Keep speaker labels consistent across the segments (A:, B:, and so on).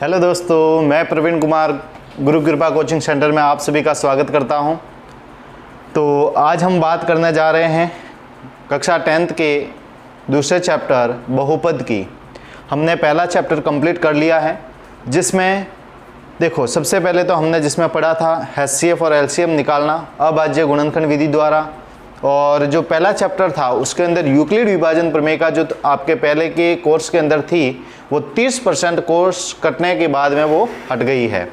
A: Hello दोस्तों, मैं प्रवीण कुमार गुरु कृपा कोचिंग सेंटर में आप सभी का स्वागत करता हूं। तो आज हम बात करने जा रहे हैं कक्षा 10th के दूसरे चैप्टर बहुपद की। हमने पहला चैप्टर कंप्लीट कर लिया है, जिसमें देखो सबसे पहले तो हमने जिसमें पढ़ा था HCF और LCM निकालना अभाज्य गुणनखंड विधि द्वारा। और जो पहला चैप्टर था उसके अंदर यूक्लिड विभाजन प्रमेय का जो आपके पहले के कोर्स के अंदर थी वो 30% कोर्स कटने के बाद में वो हट गई है।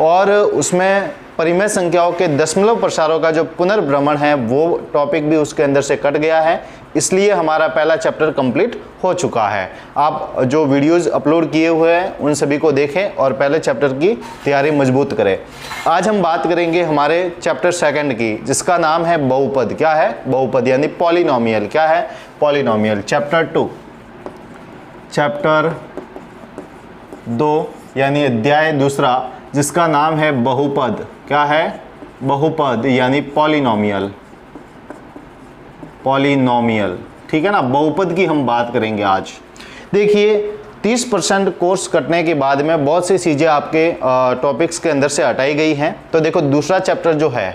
A: और उसमें परिमेय संख्याओं के दशमलव प्रसारों का जो पुनर्भ्रमण है वो टॉपिक भी उसके अंदर से कट गया है, इसलिए हमारा पहला चैप्टर कंप्लीट हो चुका है। आप जो वीडियोस अपलोड किए हुए हैं उन सभी को देखें और पहले चैप्टर की तैयारी मजबूत करें। आज हम बात करेंगे हमारे चैप्टर 2 की, जिसका नाम है बहुपद। क्या है? बहुपद यानी पॉलिनोमियल। क्या है? पॉलिनोमियल। चैप्टर 2 यानी अध्याय दूसरा, जिसका नाम है बहुपद। क्या है? बहुपद यानी पॉलिनोमियल। पॉलिनोमियल, ठीक है ना। बहुपद की हम बात करेंगे आज। देखिए 30% कोर्स कटने के बाद में बहुत सी चीज़ें आपके टॉपिक्स के अंदर से हटाई गई हैं। तो देखो दूसरा चैप्टर जो है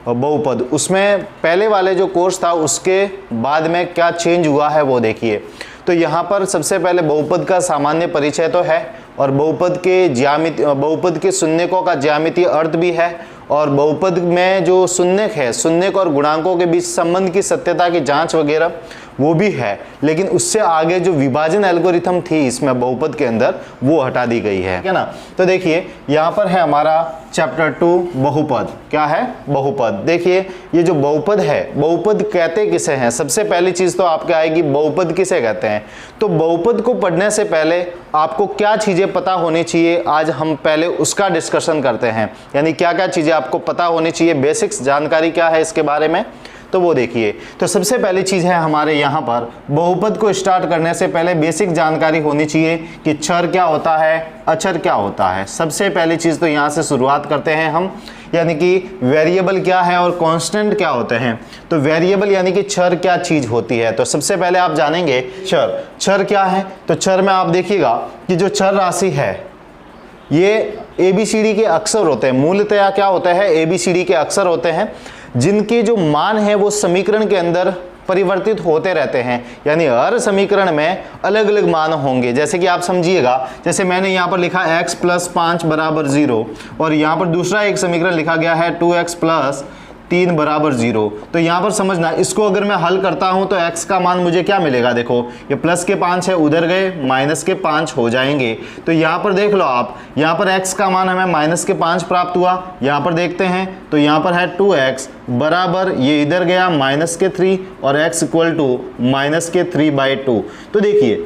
A: बहुपद, उसमें पहले वाले जो कोर्स था उसके बाद में क्या चेंज हुआ है वो देखिए। तो यहाँ पर सबसे पहले बहुपद का सामान्य परिचय तो है, और बहुपद के शून्यकों का ज्यामितीय अर्थ भी है, और बहुपद में जो शून्यक है, शून्यक और गुणांकों के बीच संबंध की सत्यता की जांच वगैरह वो भी है। लेकिन उससे आगे जो विभाजन एल्गोरिथम थी इसमें बहुपद के अंदर वो हटा दी गई है, ठीक है ना। तो देखिए यहाँ पर है हमारा चैप्टर 2 बहुपद। क्या है? बहुपद। देखिए ये जो बहुपद है, बहुपद कहते किसे हैं? सबसे पहली चीज तो आपके आएगी बहुपद किसे कहते हैं। तो बहुपद को पढ़ने से पहले आपको क्या चीजें पता होनी चाहिए, आज हम पहले उसका डिस्कशन करते हैं। यानी क्या क्या चीजें आपको पता होनी चाहिए, बेसिक्स जानकारी क्या है इसके बारे में, तो वो देखिए। तो सबसे पहली चीज़ है हमारे यहाँ पर बहुपद को स्टार्ट करने से पहले बेसिक जानकारी होनी चाहिए कि चर क्या होता है, अचर क्या होता है। सबसे पहली चीज़ तो यहाँ से शुरुआत करते हैं हम, यानी कि वेरिएबल क्या है और कांस्टेंट क्या होते हैं। तो वेरिएबल यानी कि चर क्या चीज़ होती है। तो सबसे पहले आप जानेंगे चर। चर क्या है? तो चर में आप देखिएगा कि जो चर राशि है ये ABCD के अक्षर होते हैं। मूलतया क्या होता है? ABCD के अक्षर होते हैं, जिनके जो मान है वो समीकरण के अंदर परिवर्तित होते रहते हैं। यानी हर समीकरण में अलग अलग मान होंगे। जैसे कि आप समझिएगा, जैसे मैंने यहाँ पर लिखा x + 5 = 0, और यहाँ पर दूसरा एक समीकरण लिखा गया है 2x + 3 = 0। तो यहाँ पर समझना, इसको अगर मैं हल करता हूँ तो x का मान मुझे क्या मिलेगा? देखो ये प्लस के 5 है, उधर गए माइनस के 5 हो जाएंगे। तो यहाँ पर देख लो आप, यहाँ पर x का मान हमें -5 प्राप्त हुआ। यहाँ पर देखते हैं तो यहाँ पर है 2x बराबर, ये इधर गया -3 और x = -3/2। तो देखिए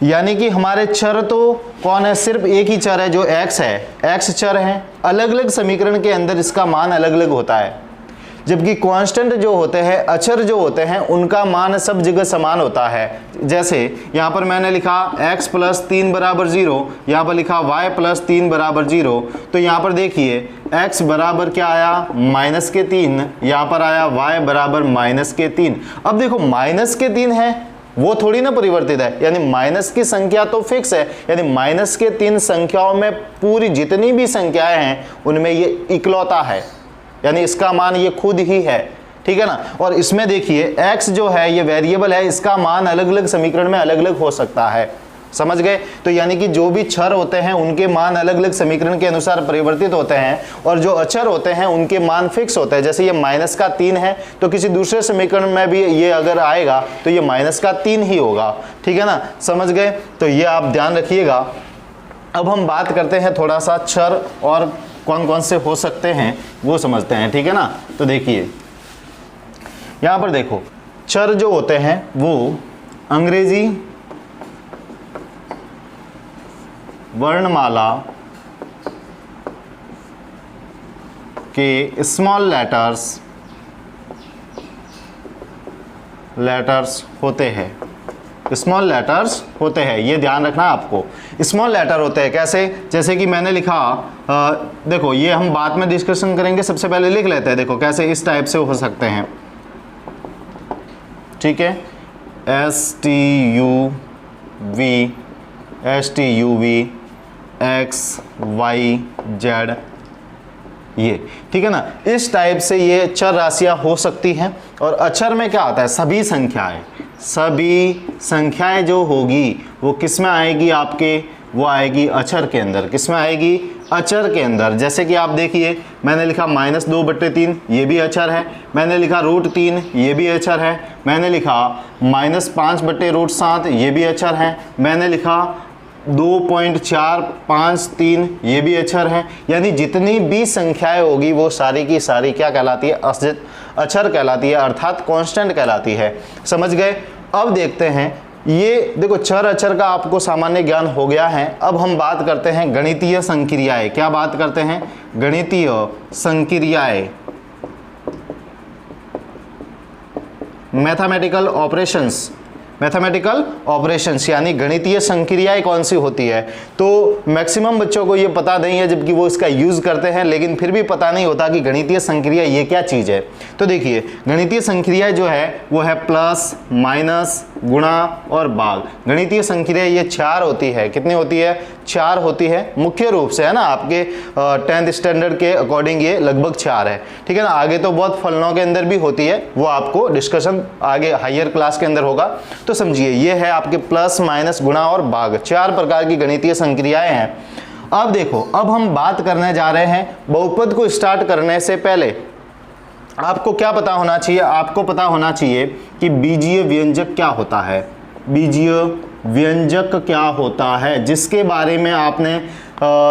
A: यानी कि हमारे चर तो कौन है? सिर्फ एक ही चर है जो x है, x चर है। अलग अलग समीकरण के अंदर इसका मान अलग अलग होता है, जबकि कांस्टेंट जो होते हैं, अचर जो होते हैं, उनका मान सब जगह समान होता है। जैसे यहाँ पर मैंने लिखा x + 3 = 0, यहाँ पर लिखा y + 3 = 0। तो यहाँ पर देखिए x बराबर क्या आया? -3, यहाँ पर आया y बराबर -3। अब देखो -3 है वो थोड़ी ना परिवर्तित है, यानी माइनस की संख्या तो फिक्स है। यानी -3 संख्याओं में पूरी जितनी भी संख्याएं हैं उनमें ये इकलौता है, यानी इसका मान ये खुद ही है, ठीक है ना। और इसमें देखिए x जो है ये वेरिएबल है, इसका मान अलग अलग समीकरण में अलग अलग हो सकता है। समझ गए? तो यानी कि जो भी चर होते हैं उनके मान अलग अलग समीकरण के अनुसार परिवर्तित होते हैं, और जो अचर होते हैं उनके मान फिक्स होते हैं। जैसे ये -3 है तो किसी दूसरे समीकरण में भी ये अगर आएगा तो ये -3 ही होगा, ठीक है ना। समझ गए? तो ये आप ध्यान रखिएगा। अब हम बात करते हैं थोड़ा सा चर और कौन कौन से हो सकते हैं वो समझते हैं, ठीक है ना। तो देखिए यहाँ पर देखो, चर जो होते हैं वो अंग्रेजी वर्णमाला के स्मॉल लेटर्स होते हैं। स्मॉल लेटर्स होते हैं, ये ध्यान रखना आपको। स्मॉल लेटर होते हैं कैसे? जैसे कि मैंने लिखा, देखो ये हम बाद में डिस्कशन करेंगे, सबसे पहले लिख लेते हैं। देखो कैसे इस टाइप से हो सकते हैं, ठीक है। STUV एक्स वाई जेड ये, ठीक है ना। इस टाइप से ये चर राशियां हो सकती हैं। और अचर में क्या आता है, सभी संख्याएं जो होगी वो किस में आएगी आपके, वो आएगी अचर के अंदर। किस में आएगी, अचर के अंदर। जैसे कि आप देखिए मैंने लिखा -2/3 ये भी अचर है, मैंने लिखा √3 ये भी अचर है, मैंने लिखा -5/√7 ये भी अचर है, मैंने लिखा 2.453 ये भी अचर है। यानी जितनी भी संख्याएं होगी वो सारी की सारी क्या कहलाती है, अचर कहलाती है, अर्थात कांस्टेंट कहलाती है। समझ गए। अब देखते हैं, ये देखो चर अचर का आपको सामान्य ज्ञान हो गया है। अब हम बात करते हैं गणितीय संक्रियाएं। क्या बात करते हैं, गणितीय संक्रियाएं, मैथमेटिकल ऑपरेशंस यानी गणितीय संक्रियाएं कौन सी होती है। तो मैक्सिमम बच्चों को ये पता नहीं है, जबकि वो इसका यूज करते हैं, लेकिन फिर भी पता नहीं होता कि गणितीय संक्रिया ये क्या चीज है। तो देखिए गणितीय संक्रियाएं जो है वो है प्लस, माइनस, गुणा और भाग। गणितीय संक्रिया ये 4 होती है। कितनी होती है, 4 होती है मुख्य रूप से, है ना। आपके 10th स्टैंडर्ड के अकॉर्डिंग ये लगभग 4 है, ठीक है ना। आगे तो बहुत फलनों के अंदर भी होती है, वो आपको डिस्कशन आगे हायर क्लास के अंदर होगा। तो समझिए ये है आपके प्लस, माइनस, गुणा और भाग, 4 प्रकार की गणितीय संक्रियाएं हैं। अब देखो, अब हम बात करने जा रहे हैं बहुपद को स्टार्ट करने से पहले आपको क्या पता होना चाहिए, आपको पता होना चाहिए कि बीजीय व्यंजक क्या होता है। बीजीय व्यंजक क्या होता है, जिसके बारे में आपने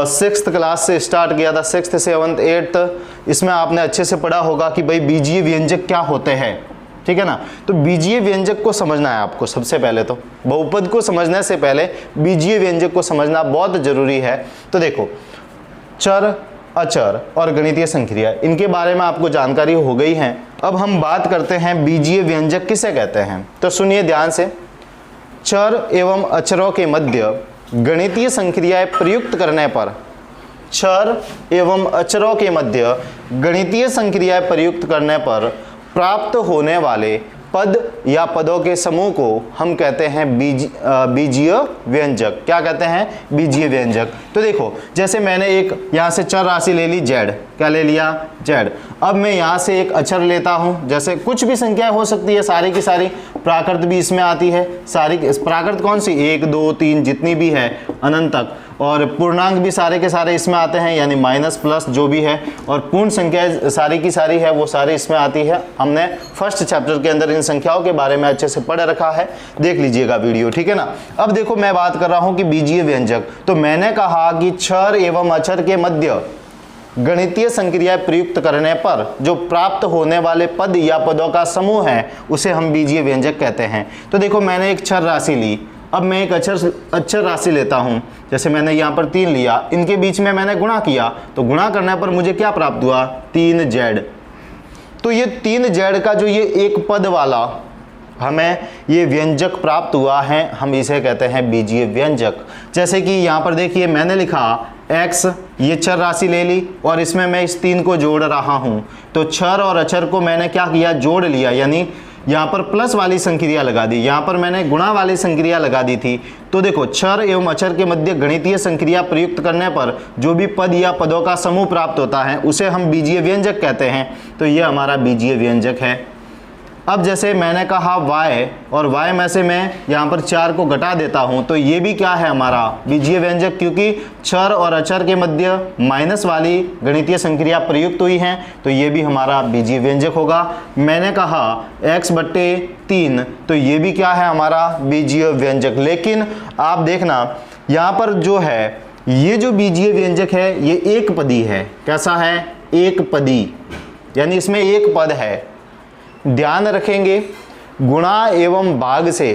A: 6th क्लास से स्टार्ट किया था, 6th, 7th, 8th, इसमें आपने अच्छे से पढ़ा होगा कि भाई बीजीय व्यंजक क्या होते हैं, ठीक है ना। तो बीजीय व्यंजक को समझना है आपको सबसे पहले। तो बहुपद को समझने से पहले बीजीय व्यंजक को समझना बहुत जरूरी है। तो देखो चर, अचर और गणितीय संक्रिया, इनके बारे में आपको जानकारी हो गई है। अब हम बात करते हैं बीजीय व्यंजक किसे कहते हैं। तो सुनिए ध्यान से, चर एवं अचरों के मध्य गणितीय संक्रियाएं प्रयुक्त करने पर, चर एवं अचरों के मध्य गणितीय संक्रियाएं प्रयुक्त करने पर प्राप्त होने वाले पद या पदों के समूह को हम कहते हैं बीजीय व्यंजक। क्या कहते हैं, बीजीय व्यंजक। तो देखो जैसे मैंने एक यहाँ से चर राशि ले ली जेड, क्या ले लिया, जेड। अब मैं यहाँ से एक अचर लेता हूँ, जैसे कुछ भी संख्याएं हो सकती है, सारी की सारी, प्राकृत भी इसमें आती है, सारी प्राकृत कौन सी, 1, 2, 3 जितनी भी है अनंत तक, और पूर्णांक भी सारे के सारे इसमें आते हैं, यानी माइनस प्लस जो भी है, और पूर्ण संख्या सारी की सारी है वो सारी इसमें आती है। हमने फर्स्ट चैप्टर के अंदर इन संख्याओं के बारे में अच्छे से पढ़ रखा है, देख लीजिएगा वीडियो, ठीक है ना। अब देखो मैं बात कर रहा हूं कि बीजीय व्यंजक, तो मैंने कहा कि चर एवं अचर के मध्य गणितीय संक्रियाएं प्रयुक्त करने पर जो प्राप्त होने वाले पद या पदों का समूह है उसे हम बीजीय व्यंजक कहते हैं। तो देखो मैंने एक चर राशि ली, अब मैं एक अचर राशि लेता हूं, जैसे मैंने यहाँ पर 3 लिया, इनके बीच में मैंने गुणा किया, तो गुणा करने पर मुझे क्या प्राप्त हुआ, 3z। तो ये 3z का जो ये एक पद वाला हमें ये व्यंजक प्राप्त हुआ है, हम इसे कहते हैं बीजीय व्यंजक। जैसे कि यहाँ पर देखिए मैंने लिखा x, ये चर राशि ले ली और इसमें मैं इस 3 को जोड़ रहा हूँ, तो चर और अचर को मैंने क्या किया, जोड़ लिया, यानी यहाँ पर प्लस वाली संक्रिया लगा दी, यहाँ पर मैंने गुणा वाली संक्रिया लगा दी थी। तो देखो चर एवं अचर के मध्य गणितीय संक्रिया प्रयुक्त करने पर जो भी पद या पदों का समूह प्राप्त होता है उसे हम बीजीय व्यंजक कहते हैं। तो ये हमारा बीजीय व्यंजक है। अब जैसे मैंने कहा y, और y में से मैं यहाँ पर 4 को घटा देता हूँ, तो ये भी क्या है हमारा बीजीय व्यंजक, क्योंकि चर और अचर के मध्य माइनस वाली गणितीय संक्रिया प्रयुक्त हुई हैं, तो ये भी हमारा बीजीय व्यंजक होगा। मैंने कहा x/3, तो ये भी क्या है हमारा बीजीय व्यंजक। लेकिन आप देखना यहाँ पर जो है ये जो बीजीय व्यंजक है ये एक पदी है। कैसा है, एक पदी, यानी इसमें एक पद है। ध्यान रखेंगे गुणा एवं भाग से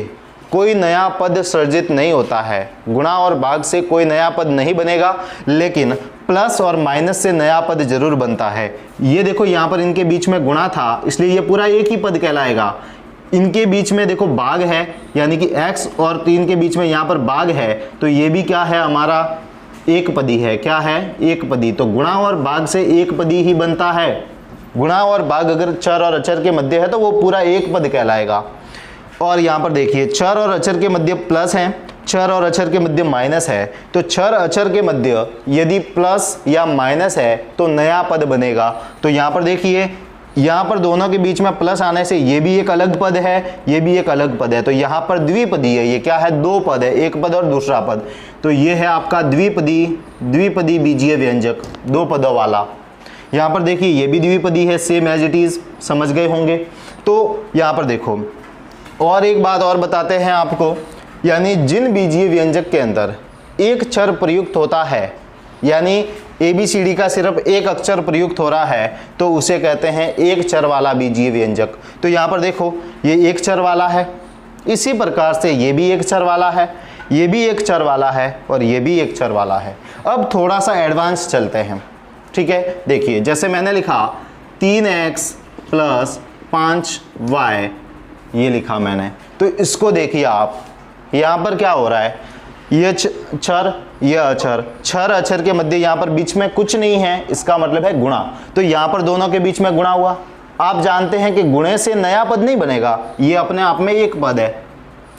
A: कोई नया पद सृजित नहीं होता है, गुणा और भाग से कोई नया पद नहीं बनेगा, लेकिन प्लस और माइनस से नया पद जरूर बनता है। ये देखो यहाँ पर इनके बीच में गुणा था, इसलिए ये पूरा एक ही पद कहलाएगा। इनके बीच में देखो भाग है, यानी कि x और 3 के बीच में यहाँ पर भाग है, तो ये भी क्या है हमारा एक पदी है। क्या है, एक पदी। तो गुणा और भाग से एक पदी ही बनता है। गुणा और भाग अगर चर और अचर के मध्य है तो वो पूरा एक पद कहलाएगा। और यहाँ पर देखिए चर और अचर के मध्य प्लस है, चर और अचर के मध्य माइनस है, तो चर अचर के मध्य यदि प्लस या माइनस है तो नया पद बनेगा। तो यहाँ पर देखिए, यहाँ पर दोनों के बीच में प्लस आने से ये भी एक अलग पद है, ये भी एक अलग पद है, तो यहाँ पर द्विपदी है। ये क्या है? दो पद है, एक पद और दूसरा पद। तो ये है आपका द्विपदी बीजीय व्यंजक, दो पदों वाला। यहाँ पर देखिए ये भी द्विपदी है, सेम एज इट इज, समझ गए होंगे। तो यहाँ पर देखो, और एक बात और बताते हैं आपको, यानी जिन बीजीय व्यंजक के अंदर एक चर प्रयुक्त होता है, यानी ABCD का सिर्फ एक अक्षर प्रयुक्त हो रहा है, तो उसे कहते हैं एक चर वाला बीजीय व्यंजक। तो यहाँ पर देखो ये एक चर वाला है, इसी प्रकार से ये भी एक चर वाला है, ये भी एक चर वाला है और ये भी एक चर वाला है। अब थोड़ा सा एडवांस चलते हैं, ठीक है। देखिए जैसे मैंने लिखा 3x + 5y, ये लिखा मैंने, तो इसको देखिए आप, यहाँ पर क्या हो रहा है? ये चर, ये अचर, चर अचर के मध्य यहाँ पर बीच में कुछ नहीं है, इसका मतलब है गुणा। तो यहाँ पर दोनों के बीच में गुणा हुआ। आप जानते हैं कि गुणे से नया पद नहीं बनेगा, ये अपने आप में एक पद है,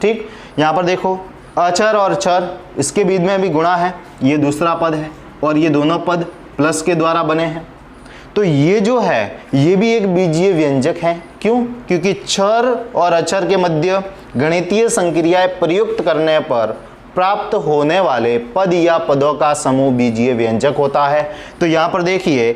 A: ठीक। यहाँ पर देखो अचर और चर, इसके बीच में भी गुणा है, ये दूसरा पद है, और ये दोनों पद प्लस के द्वारा बने हैं। तो ये जो है ये भी एक बीजीय व्यंजक है। क्यों? क्योंकि चर और अचर के मध्य गणितीय संक्रियाएं प्रयुक्त करने पर प्राप्त होने वाले पद या पदों का समूह बीजीय व्यंजक होता है। तो यहाँ पर देखिए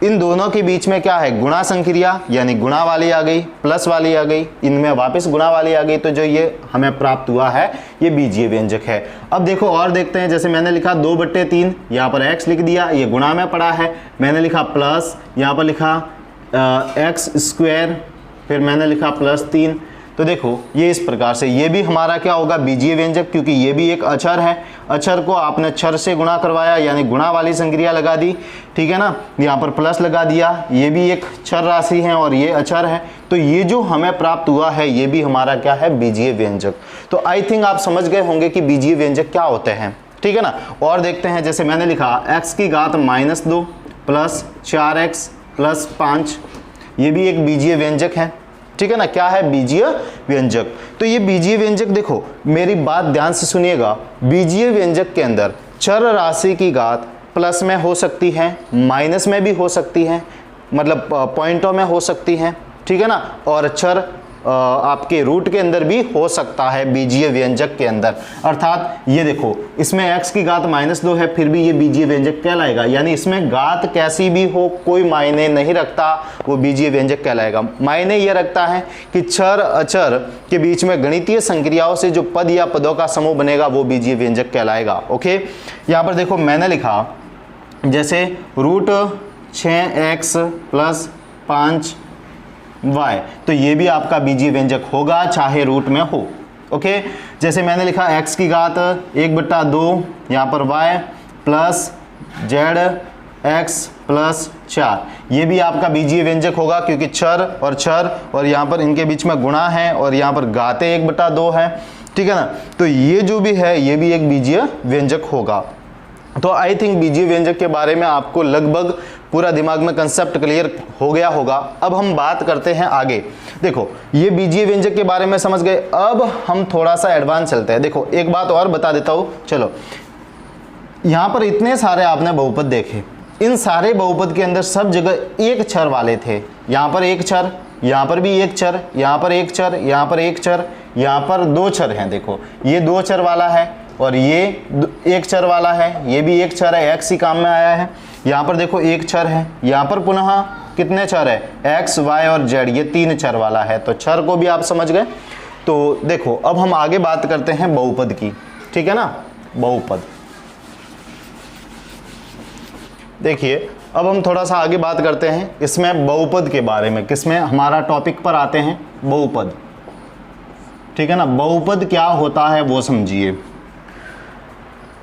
A: इन दोनों के बीच में क्या है? गुणा संक्रिया, यानी गुणा वाली आ गई, प्लस वाली आ गई, इनमें वापस गुणा वाली आ गई, तो जो ये हमें प्राप्त हुआ है ये बीजीय व्यंजक है। अब देखो और देखते हैं, जैसे मैंने लिखा 2/3, यहाँ पर x लिख दिया, ये गुणा में पड़ा है। मैंने लिखा प्लस, यहाँ पर लिखा x², फिर मैंने लिखा +3। तो देखो ये इस प्रकार से ये भी हमारा क्या होगा? बीजीय व्यंजक, क्योंकि ये भी एक अचर है। अचर को आपने चर से गुणा करवाया, यानी गुणा वाली संक्रिया लगा दी, ठीक है ना। यहाँ पर प्लस लगा दिया, ये भी एक चर राशि है और ये अचर है। तो ये जो हमें प्राप्त हुआ है ये भी हमारा क्या है? बीजीय व्यंजक। तो आई थिंक आप समझ गए होंगे कि बीजीय व्यंजक क्या होते हैं, ठीक है ना। और देखते हैं, जैसे मैंने लिखा x⁻² + 4x + 5, ये भी एक बीजीय व्यंजक है, ठीक है ना। क्या है? बीजीय व्यंजक। तो ये बीजीय व्यंजक, देखो मेरी बात ध्यान से सुनिएगा, बीजीय व्यंजक के अंदर चर राशि की घात प्लस में हो सकती है, माइनस में भी हो सकती है, मतलब पॉइंटों में हो सकती है, ठीक है ना। और चर आपके रूट के अंदर भी हो सकता है बीजीय व्यंजक के अंदर। अर्थात ये देखो इसमें x⁻² है, फिर भी ये बीजीय व्यंजक कहलाएगा, यानी इसमें घात कैसी भी हो कोई मायने नहीं रखता, वो बीजीय व्यंजक कहलाएगा। मायने ये रखता है कि चर अचर के बीच में गणितीय संक्रियाओं से जो पद या पदों का समूह बनेगा वो बीजीय व्यंजक कहलाएगा। ओके, यहाँ पर देखो मैंने लिखा जैसे √6x + 5y, तो ये भी आपका बीजीय व्यंजक होगा चाहे रूट में हो। ओके, जैसे मैंने लिखा x⁻², यहाँ पर y + zx + 4, ये भी आपका बीजीय व्यंजक होगा, क्योंकि चर और यहाँ पर इनके बीच में गुणा है और यहाँ पर घाते 1/2 है, ठीक है ना। तो ये जो भी है ये भी एक बीजीय व्यंजक होगा। तो आई थिंक बीजीय व्यंजक के बारे में आपको लगभग पूरा दिमाग में कंसेप्ट क्लियर हो गया होगा। अब हम बात करते हैं आगे। देखो ये बीजीय व्यंजक के बारे में समझ गए, अब हम थोड़ा सा एडवांस चलते हैं। देखो एक बात और बता देता हूँ, चलो यहाँ पर इतने सारे आपने बहुपद देखे, इन सारे बहुपद के अंदर सब जगह एक चर वाले थे। यहाँ पर एक चर, यहाँ पर भी एक चर, यहाँ पर एक चर, यहाँ पर एक चर, यहाँ पर 2 चर हैं। देखो ये 2 चर वाला है और ये एक चर वाला है, ये भी एक चर है, x ही काम में आया है। यहाँ पर देखो एक चर है, यहाँ पर पुनः कितने चर है? x, y और z, ये 3 चर वाला है। तो चर को भी आप समझ गए। तो देखो अब हम आगे बात करते हैं बहुपद की, ठीक है ना। बहुपद, देखिए अब हम थोड़ा सा आगे बात करते हैं इसमें बहुपद के बारे में। किसमें? हमारा टॉपिक पर आते हैं बहुपद, ठीक है ना। बहुपद क्या होता है वो समझिए।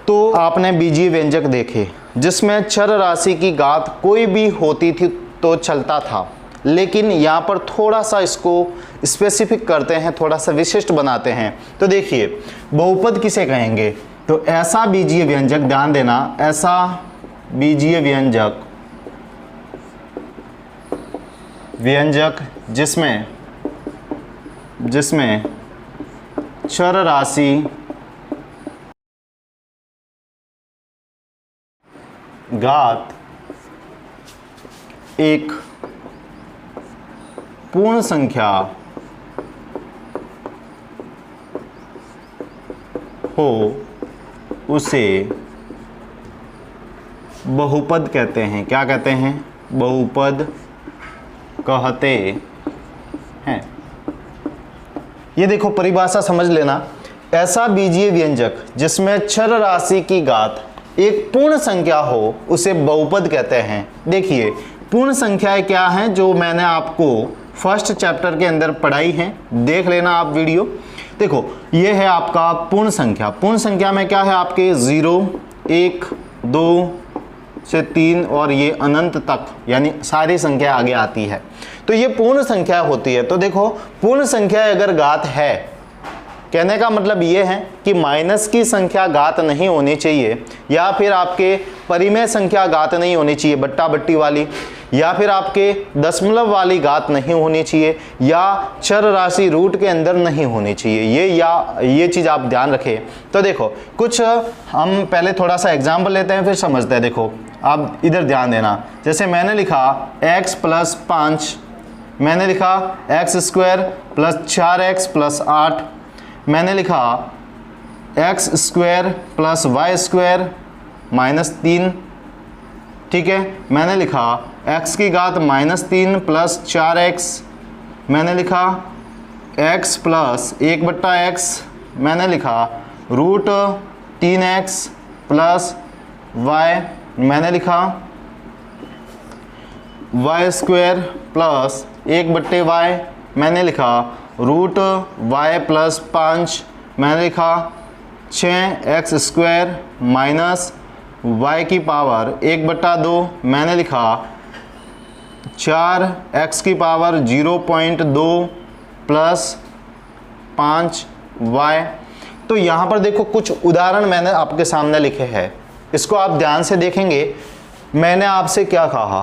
A: तो आपने बीजीय व्यंजक देखे जिसमें चर राशि की घात कोई भी होती थी तो चलता था, लेकिन यहाँ पर थोड़ा सा इसको स्पेसिफिक करते हैं, थोड़ा सा विशिष्ट बनाते हैं। तो देखिए बहुपद किसे कहेंगे? तो ऐसा बीजीय व्यंजक, ध्यान देना, ऐसा बीजीय व्यंजक जिसमें चर राशि घात एक पूर्ण संख्या हो उसे बहुपद कहते हैं। क्या कहते हैं? बहुपद कहते हैं। ये देखो परिभाषा समझ लेना, ऐसा बीजीय व्यंजक जिसमें चर राशि की घात एक पूर्ण संख्या हो उसे बहुपद कहते हैं। देखिए पूर्ण संख्याएं क्या हैं जो मैंने आपको फर्स्ट चैप्टर के अंदर पढ़ाई हैं, देख लेना आप वीडियो। देखो ये है आपका पूर्ण संख्या। पूर्ण संख्या में क्या है आपके 0, 1, 2 से 3 और ये अनंत तक, यानी सारी संख्या आगे आती है, तो ये पूर्ण संख्या होती है। तो देखो पूर्ण संख्या अगर घात है, कहने का मतलब ये है कि माइनस की संख्या घात नहीं होनी चाहिए, या फिर आपके परिमेय संख्या घात नहीं होनी चाहिए बट्टा बट्टी वाली, या फिर आपके दशमलव वाली घात नहीं होनी चाहिए, या चर राशि रूट के अंदर नहीं होनी चाहिए। ये चीज़ आप ध्यान रखें। तो देखो कुछ हम पहले थोड़ा सा एग्जाम्पल लेते हैं फिर समझते हैं। देखो आप इधर ध्यान देना, जैसे मैंने लिखा x + 5, मैंने लिखा x² + 4x + 8, मैंने लिखा x² + y² - 3, ठीक है। मैंने लिखा x की घात -3 + 4x, मैंने लिखा x + 1/x, मैंने लिखा √3x + y, मैंने लिखा y² + 1/y, मैंने लिखा √y + 5, मैंने लिखा 6x² - y की पावर 1/2, मैंने लिखा 4x की पावर 0.2 + 5y। तो यहाँ पर देखो कुछ उदाहरण मैंने आपके सामने लिखे हैं, इसको आप ध्यान से देखेंगे। मैंने आपसे क्या कहा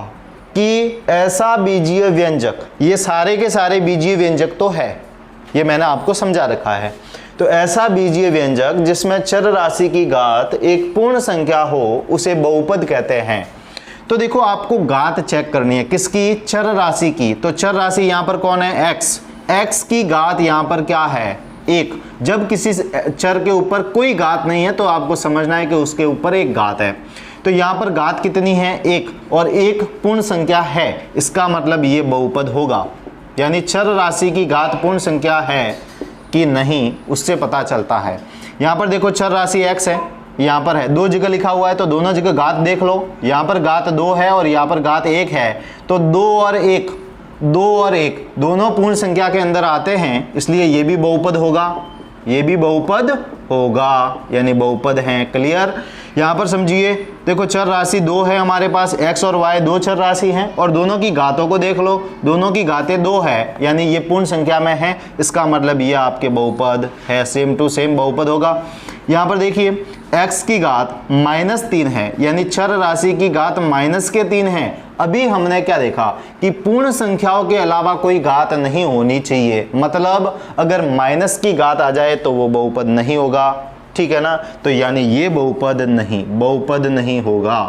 A: कि ऐसा बीजीय व्यंजक, ये सारे के सारे बीजीय व्यंजक तो है, ये मैंने आपको समझा रखा है। तो ऐसा बीजीय व्यंजक जिसमें चर राशि की घात एक पूर्ण संख्या हो उसे बहुपद कहते हैं। तो देखो आपको घात चेक करनी है, किसकी? चर राशि की। तो चर राशि यहाँ पर कौन है? x की घात यहाँ पर क्या है? 1। जब किसी चर के ऊपर कोई घात नहीं है तो आपको समझना है कि उसके ऊपर एक घात है। तो यहाँ पर घात कितनी है? 1, और 1 पूर्ण संख्या है, इसका मतलब ये बहुपद होगा। यानी चर राशि की घात पूर्ण संख्या है कि नहीं उससे पता चलता है। यहाँ पर देखो चर राशि x है, यहाँ पर है, 2 जगह लिखा हुआ है तो दोनों जगह घात देख लो। यहाँ पर घात 2 है और यहाँ पर घात 1 है, तो 2 और 1 दोनों पूर्ण संख्या के अंदर आते हैं, इसलिए ये भी बहुपद होगा, ये भी बहुपद होगा, यानी बहुपद हैं। क्लियर? यहाँ पर समझिए, देखो चर राशि 2 है हमारे पास, x और y 2 चर राशि हैं और दोनों की घातों को देख लो, दोनों की घातें 2 है, यानी ये पूर्ण संख्या में है, इसका मतलब ये आपके बहुपद है, सेम टू सेम बहुपद होगा। यहाँ पर देखिए x की घात -3 है, यानी चर राशि की घात -3 है। अभी हमने क्या देखा कि पूर्ण संख्याओं के अलावा कोई घात नहीं होनी चाहिए, मतलब अगर माइनस की घात आ जाए तो वो बहुपद नहीं होगा, ठीक है ना। तो यानी ये बहुपद नहीं होगा,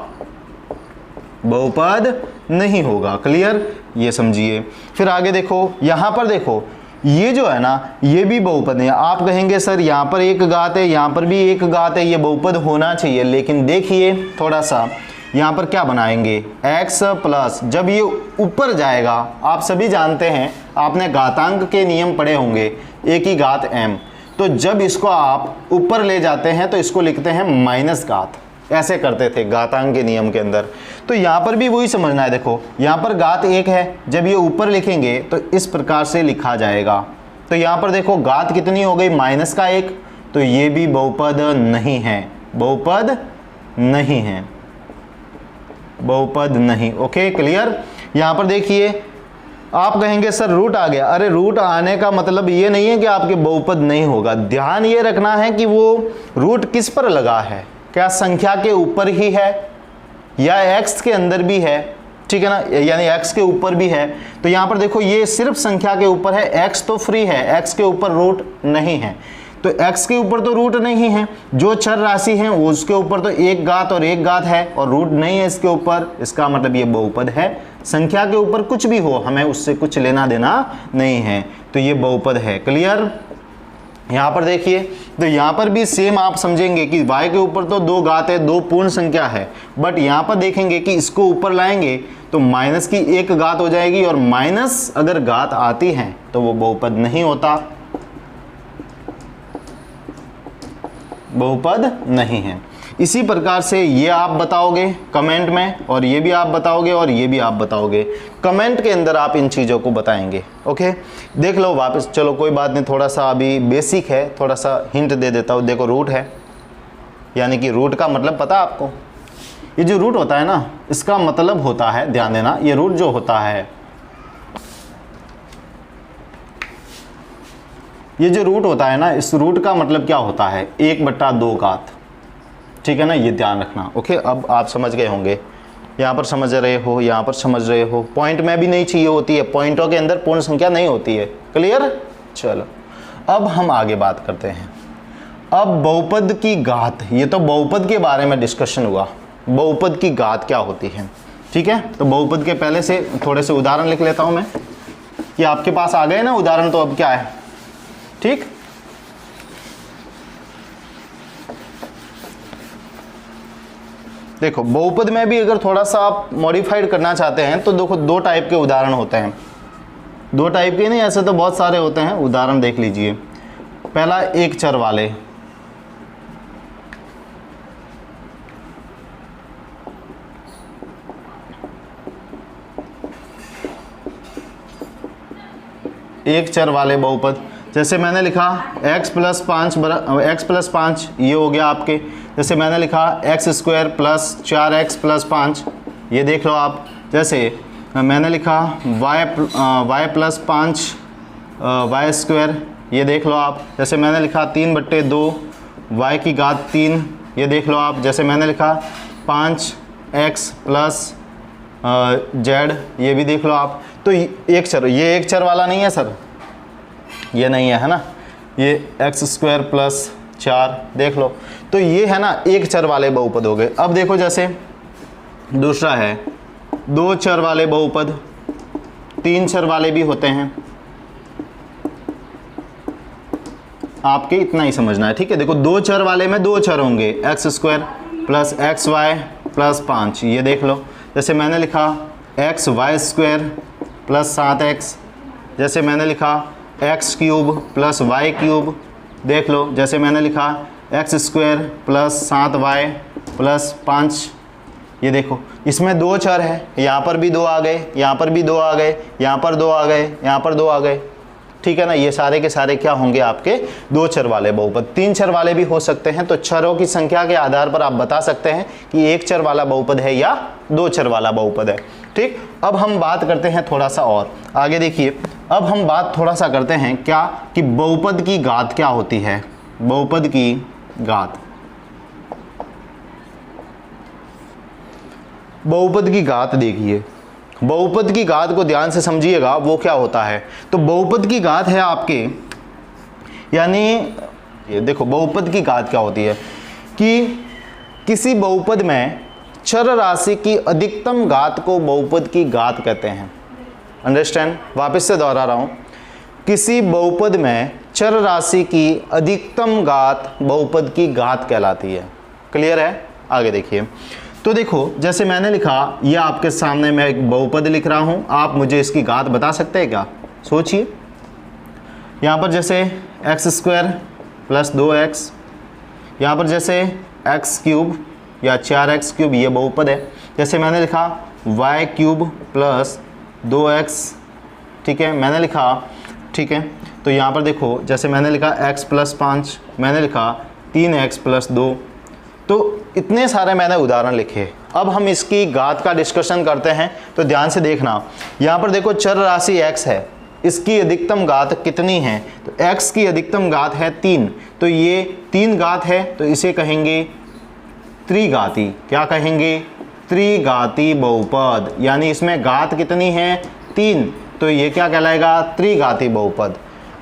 A: बहुपद नहीं होगा। क्लियर? ये समझिए। फिर आगे देखो, यहाँ पर देखो ये जो है ना ये भी बहुपद नहीं है। आप कहेंगे सर यहाँ पर एक घात है, यहाँ पर भी एक घात है, ये बहुपद होना चाहिए, लेकिन देखिए थोड़ा सा यहाँ पर क्या बनाएंगे, x प्लस, जब ये ऊपर जाएगा, आप सभी जानते हैं, आपने घातांक के नियम पढ़े होंगे, a की घात m, तो जब इसको आप ऊपर ले जाते हैं तो इसको लिखते हैं माइनस घात, ऐसे करते थे घातांक के नियम के अंदर। तो यहाँ पर भी वही समझना है। देखो यहाँ पर घात 1 है, जब ये ऊपर लिखेंगे तो इस प्रकार से लिखा जाएगा। तो यहाँ पर देखो घात कितनी हो गई? -1, तो ये भी बहुपद नहीं है, बहुपद नहीं है, बहुपद नहीं। Okay clear? यहाँ पर देखिए आप कहेंगे सर रूट आ गया, अरे रूट आने का मतलब ये नहीं है कि आपके बहुपद नहीं होगा। ध्यान ये रखना है कि वो रूट किस पर लगा है, क्या संख्या के ऊपर ही है या x के अंदर भी है, ठीक है ना, यानी x के ऊपर भी है। तो यहाँ पर देखो ये सिर्फ संख्या के ऊपर है, x तो फ्री है, x के ऊपर रूट नहीं है। तो x के ऊपर तो रूट नहीं है, जो चर राशि है उसके ऊपर तो एक घात और एक घात है और रूट नहीं है इसके ऊपर, इसका मतलब ये बहुपद है। संख्या के ऊपर कुछ भी हो हमें उससे कुछ लेना देना नहीं है, तो ये बहुपद है। क्लियर? यहाँ पर देखिए, तो यहाँ पर भी सेम आप समझेंगे कि y के ऊपर तो दो घात है, दो पूर्ण संख्या है, बट यहाँ पर देखेंगे कि इसको ऊपर लाएंगे तो माइनस की एक घात हो जाएगी और माइनस अगर घात आती है तो वो बहुपद नहीं होता, बहुपद नहीं है। इसी प्रकार से ये आप बताओगे कमेंट में, और ये भी आप बताओगे और ये भी आप बताओगे, कमेंट के अंदर आप इन चीज़ों को बताएंगे। ओके, देख लो वापस, चलो कोई बात नहीं, थोड़ा सा अभी बेसिक है, थोड़ा सा हिंट दे देता हूँ। देखो रूट है, यानी कि रूट का मतलब पता है आपको, ये जो रूट होता है ना, इसका मतलब होता है, ध्यान देना, ये रूट जो होता है, ये जो रूट होता है ना, इस रूट का मतलब क्या होता है, 1/2 घात। ठीक है ना, ये ध्यान रखना। ओके, अब आप समझ गए होंगे, यहाँ पर समझ रहे हो, यहाँ पर समझ रहे हो। पॉइंट में भी नहीं चाहिए होती है, पॉइंटों के अंदर पूर्ण संख्या नहीं होती है। क्लियर? चलो अब हम आगे बात करते हैं। अब बहुपद की घात, ये तो बहुपद के बारे में डिस्कशन हुआ, बहुपद की घात क्या होती है। ठीक है, तो बहुपद के पहले से थोड़े से उदाहरण लिख लेता हूँ मैं, कि आपके पास आ गए ना उदाहरण, तो अब क्या है। ठीक, देखो बहुपद में भी अगर थोड़ा सा आप मॉडिफाइड करना चाहते हैं तो देखो दो टाइप के उदाहरण होते हैं, दो टाइप के नहीं, ऐसे तो बहुत सारे होते हैं। उदाहरण देख लीजिए, पहला एक चर वाले, एक चर वाले बहुपद, जैसे मैंने लिखा x+5 ये हो गया आपके, जैसे मैंने लिखा x² + 4x + 5, ये देख लो आप। जैसे मैंने लिखा y+5 y², ये देख लो आप। जैसे मैंने लिखा 3/2 y की घात 3, ये देख लो आप। जैसे मैंने लिखा 5x + z, ये भी देख लो आप। तो एक चर, ये एक चर वाला नहीं है सर, ये नहीं है, है ना, ये x² + 4 देख लो। तो ये है ना एक चर वाले बहुपद हो गए। अब देखो जैसे दूसरा है दो चर वाले बहुपद, तीन चर वाले भी होते हैं, आपके इतना ही समझना है। ठीक है, देखो दो चर वाले में दो चर होंगे, x² + xy + 5, ये देख लो। जैसे मैंने लिखा xy² + 7x, जैसे मैंने लिखा x³ + y³, देख लो। जैसे मैंने लिखा x² + 7y + 5, ये देखो इसमें दो चर है, यहाँ पर भी दो आ गए, यहाँ पर भी दो आ गए, यहाँ पर दो आ गए, यहाँ पर दो आ गए। ठीक है ना, ये सारे के सारे क्या होंगे आपके दो चर वाले बहुपद। तीन चर वाले भी हो सकते हैं, तो चरों की संख्या के आधार पर आप बता सकते हैं कि एक चर वाला बहुपद है या दो चर वाला बहुपद है। ठीक, अब हम बात करते हैं थोड़ा सा और आगे। देखिए अब हम बात थोड़ा सा करते हैं क्या, कि बहुपद की घात क्या होती है। बहुपद की घात, बहुपद की घात देखिए, बहुपद की घात को ध्यान से समझिएगा, वो क्या होता है। तो बहुपद की घात है आपके, यानी ये देखो बहुपद की घात क्या होती है कि किसी बहुपद में चर राशि की अधिकतम घात को बहुपद की घात कहते हैं। अंडरस्टैंड, वापस से दोहरा रहा हूं, किसी बहुपद में चर राशि की अधिकतम घात बहुपद की घात कहलाती है। क्लियर है? आगे देखिए, तो देखो जैसे मैंने लिखा, ये आपके सामने मैं एक बहुपद लिख रहा हूं, आप मुझे इसकी घात बता सकते हैं क्या? सोचिए, यहाँ पर जैसे x² + 2x, यहाँ पर जैसे x³ या 4x³ ये बहुपद है। जैसे मैंने लिखा y³ + 2x, ठीक है, मैंने लिखा, ठीक है, तो यहाँ पर देखो जैसे मैंने लिखा x + 5, मैंने लिखा 3x + 2, तो इतने सारे मैंने उदाहरण लिखे। अब हम इसकी घात का डिस्कशन करते हैं, तो ध्यान से देखना। यहाँ पर देखो चर राशि x है, इसकी अधिकतम घात कितनी है, तो x की अधिकतम घात है 3, तो ये 3 घात है, तो इसे कहेंगे त्रिघाती। क्या कहेंगे? त्रिघाती बहुपद, यानी इसमें घात कितनी है 3, तो ये क्या कहलाएगा? त्रिघाती बहुपद।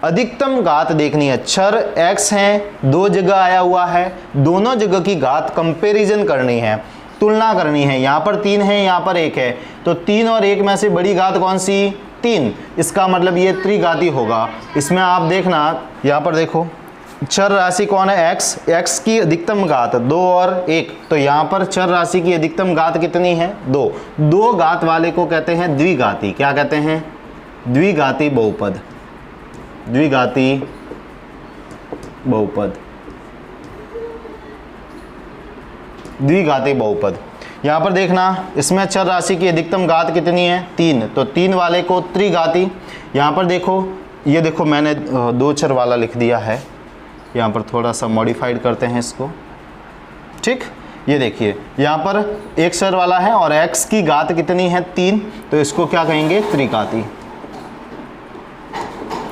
A: अधिकतम घात देखनी है। चर x है, दो जगह आया हुआ है, दोनों जगह की घात कंपैरिजन करनी है, तुलना करनी है। यहाँ पर 3 है, यहाँ पर 1 है, तो 3 और 1 में से बड़ी घात कौन सी? 3। इसका मतलब ये त्रिघाती होगा। इसमें आप देखना, यहाँ पर देखो चर राशि कौन है? x की अधिकतम घात 2 और 1, तो यहाँ पर चर राशि की अधिकतम घात कितनी है? 2। दो घात वाले को कहते हैं द्विघाती। क्या कहते हैं? द्विघाती बहुपद। द्विघाती बहुपद, द्विघाती बहुपद। यहाँ पर देखना, इसमें चर राशि की अधिकतम घात कितनी है? 3, तो 3 वाले को त्रिघाती। यहाँ पर देखो, ये देखो मैंने 2 चर वाला लिख दिया है, यहाँ पर थोड़ा सा मॉडिफाइड करते हैं इसको, ठीक। ये देखिए यहाँ पर 1 चर वाला है और x की घात कितनी है? 3, तो इसको क्या कहेंगे? त्रिघाती।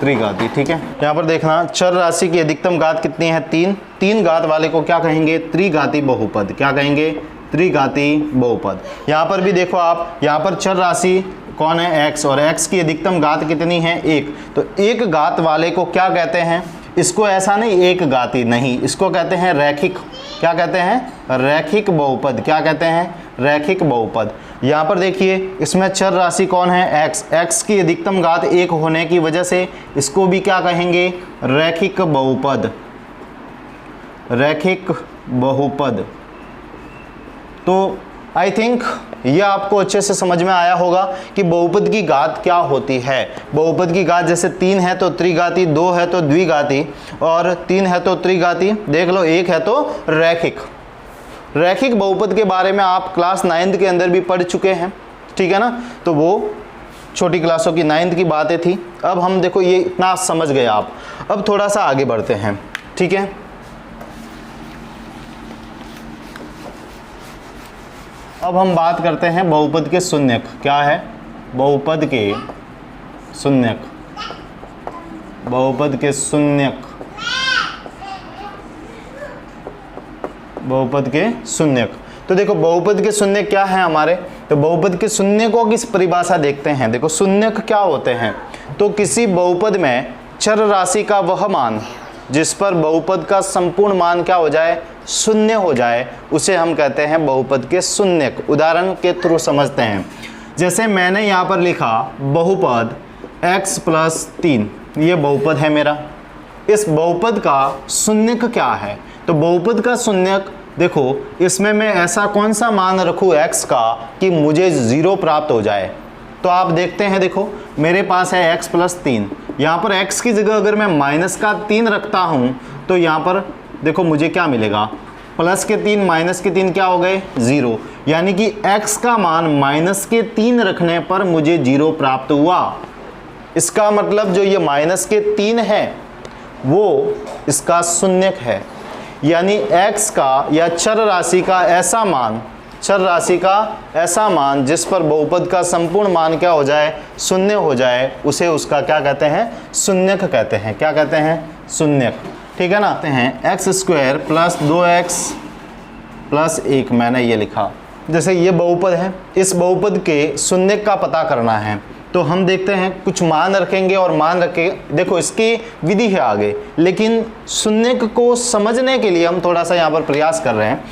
A: त्रिघाती, ठीक है। यहाँ पर देखना, चर राशि की अधिकतम घात कितनी है? 3। 3 घात वाले को क्या कहेंगे? त्रिघाती बहुपद। क्या कहेंगे? त्रिघाती बहुपद। यहाँ पर भी देखो आप, यहाँ पर चर राशि कौन है? x, और x की अधिकतम घात कितनी है? 1, तो 1 घात वाले को क्या कहते हैं? इसको ऐसा नहीं एक घाती, नहीं, इसको कहते हैं रैखिक। क्या कहते हैं? रैखिक बहुपद। क्या कहते हैं? रैखिक बहुपद। यहाँ पर देखिए, इसमें चर राशि कौन है? x की अधिकतम घात 1 होने की वजह से इसको भी क्या कहेंगे? रैखिक बहुपद। रैखिक बहुपद। तो आई थिंक ये आपको अच्छे से समझ में आया होगा कि बहुपद की घात क्या होती है। बहुपद की घात जैसे 3 है तो त्रिघाती, 2 है तो द्विघाती, और 3 है तो त्रिघाती, देख लो 1 है तो रैखिक। रैखिक बहुपद के बारे में आप क्लास 9th के अंदर भी पढ़ चुके हैं, ठीक है ना। तो वो छोटी क्लासों की 9th की बातें थी। अब हम देखो ये इतना समझ गए आप, अब थोड़ा सा आगे बढ़ते हैं, ठीक है। अब हम बात करते हैं बहुपद के शून्यक। क्या है? बहुपद के शून्यक। बहुपद के शून्यक। बहुपद के शून्यक। तो देखो बहुपद के शून्यक क्या है हमारे, तो बहुपद के शून्यकों की परिभाषा देखते हैं। देखो शून्यक क्या होते हैं, तो किसी बहुपद में चर राशि का वह मान जिस पर बहुपद का संपूर्ण मान क्या हो जाए? शून्य हो जाए, उसे हम कहते हैं बहुपद के शून्यक। उदाहरण के थ्रू समझते हैं। जैसे मैंने यहाँ पर लिखा बहुपद x + 3, ये बहुपद है मेरा। इस बहुपद का शून्यक क्या है? तो बहुपद का शून्यक देखो, इसमें मैं ऐसा कौन सा मान रखूँ x का कि मुझे 0 प्राप्त हो जाए। तो आप देखते हैं, देखो मेरे पास है x + 3, यहाँ पर x की जगह अगर मैं -3 रखता हूँ तो यहाँ पर देखो मुझे क्या मिलेगा? +3 -3 क्या हो गए? 0। यानी कि x का मान -3 रखने पर मुझे 0 प्राप्त हुआ। इसका मतलब जो ये -3 है वो इसका शून्यक है। यानी x का या चर राशि का ऐसा मान, चर राशि का ऐसा मान जिस पर बहुपद का संपूर्ण मान क्या हो जाए? शून्य हो जाए, उसे उसका क्या कहते हैं? शून्यक कहते हैं। क्या कहते हैं? शून्यक, ठीक है ना। x² + 2x + 1 मैंने ये लिखा। जैसे ये बहुपद है, इस बहुपद के शून्यक का पता करना है तो हम देखते हैं, कुछ मान रखेंगे और मान रखे, देखो इसकी विधि है आगे, लेकिन शून्यक को समझने के लिए हम थोड़ा सा यहाँ पर प्रयास कर रहे हैं।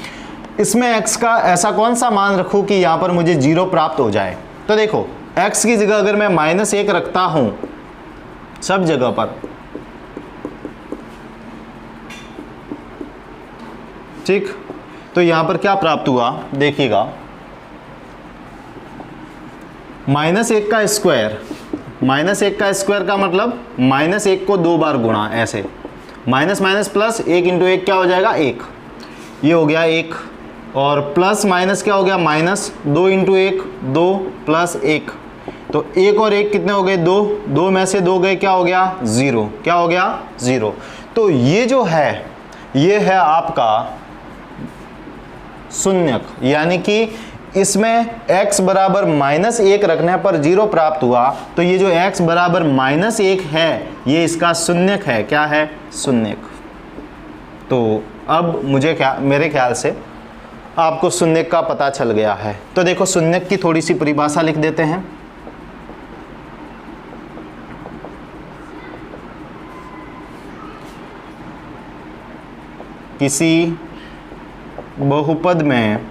A: इसमें x का ऐसा कौन सा मान रखूं कि यहाँ पर मुझे 0 प्राप्त हो जाए। तो देखो x की जगह अगर मैं -1 रखता हूं सब जगह पर, ठीक, तो यहाँ पर क्या प्राप्त हुआ? देखिएगा, -1 का स्क्वायर, -1 का स्क्वायर का मतलब -1 को 2 बार गुणा, ऐसे माइनस माइनस प्लस 1 × 1 क्या हो जाएगा? 1, ये हो गया 1, और प्लस माइनस क्या हो गया? माइनस, 2 × 1 2 + 1, तो 1 और 1 कितने हो गए? 2, 2 में से 2 गए, क्या हो गया? 0, क्या हो गया? 0। तो ये जो है ये है आपका शून्यक, यानी कि इसमें x बराबर -1 रखने पर 0 प्राप्त हुआ, तो ये जो x बराबर -1 है ये इसका शून्यक है। क्या है? शून्यक। तो अब मुझे मेरे ख्याल से आपको शून्यक का पता चल गया है। तो देखो शून्यक की थोड़ी सी परिभाषा लिख देते हैं। किसी बहुपद में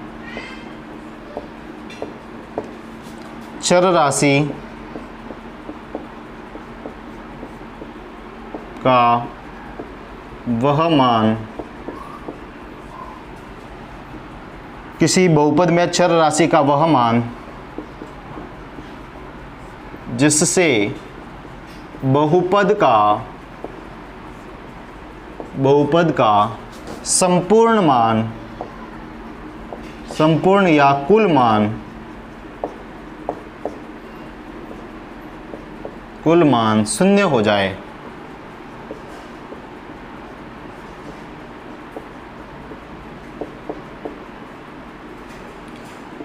A: चर राशि का वह मान, किसी बहुपद में चर राशि का वह मान जिससे बहुपद का संपूर्ण या कुल मान शून्य हो जाए,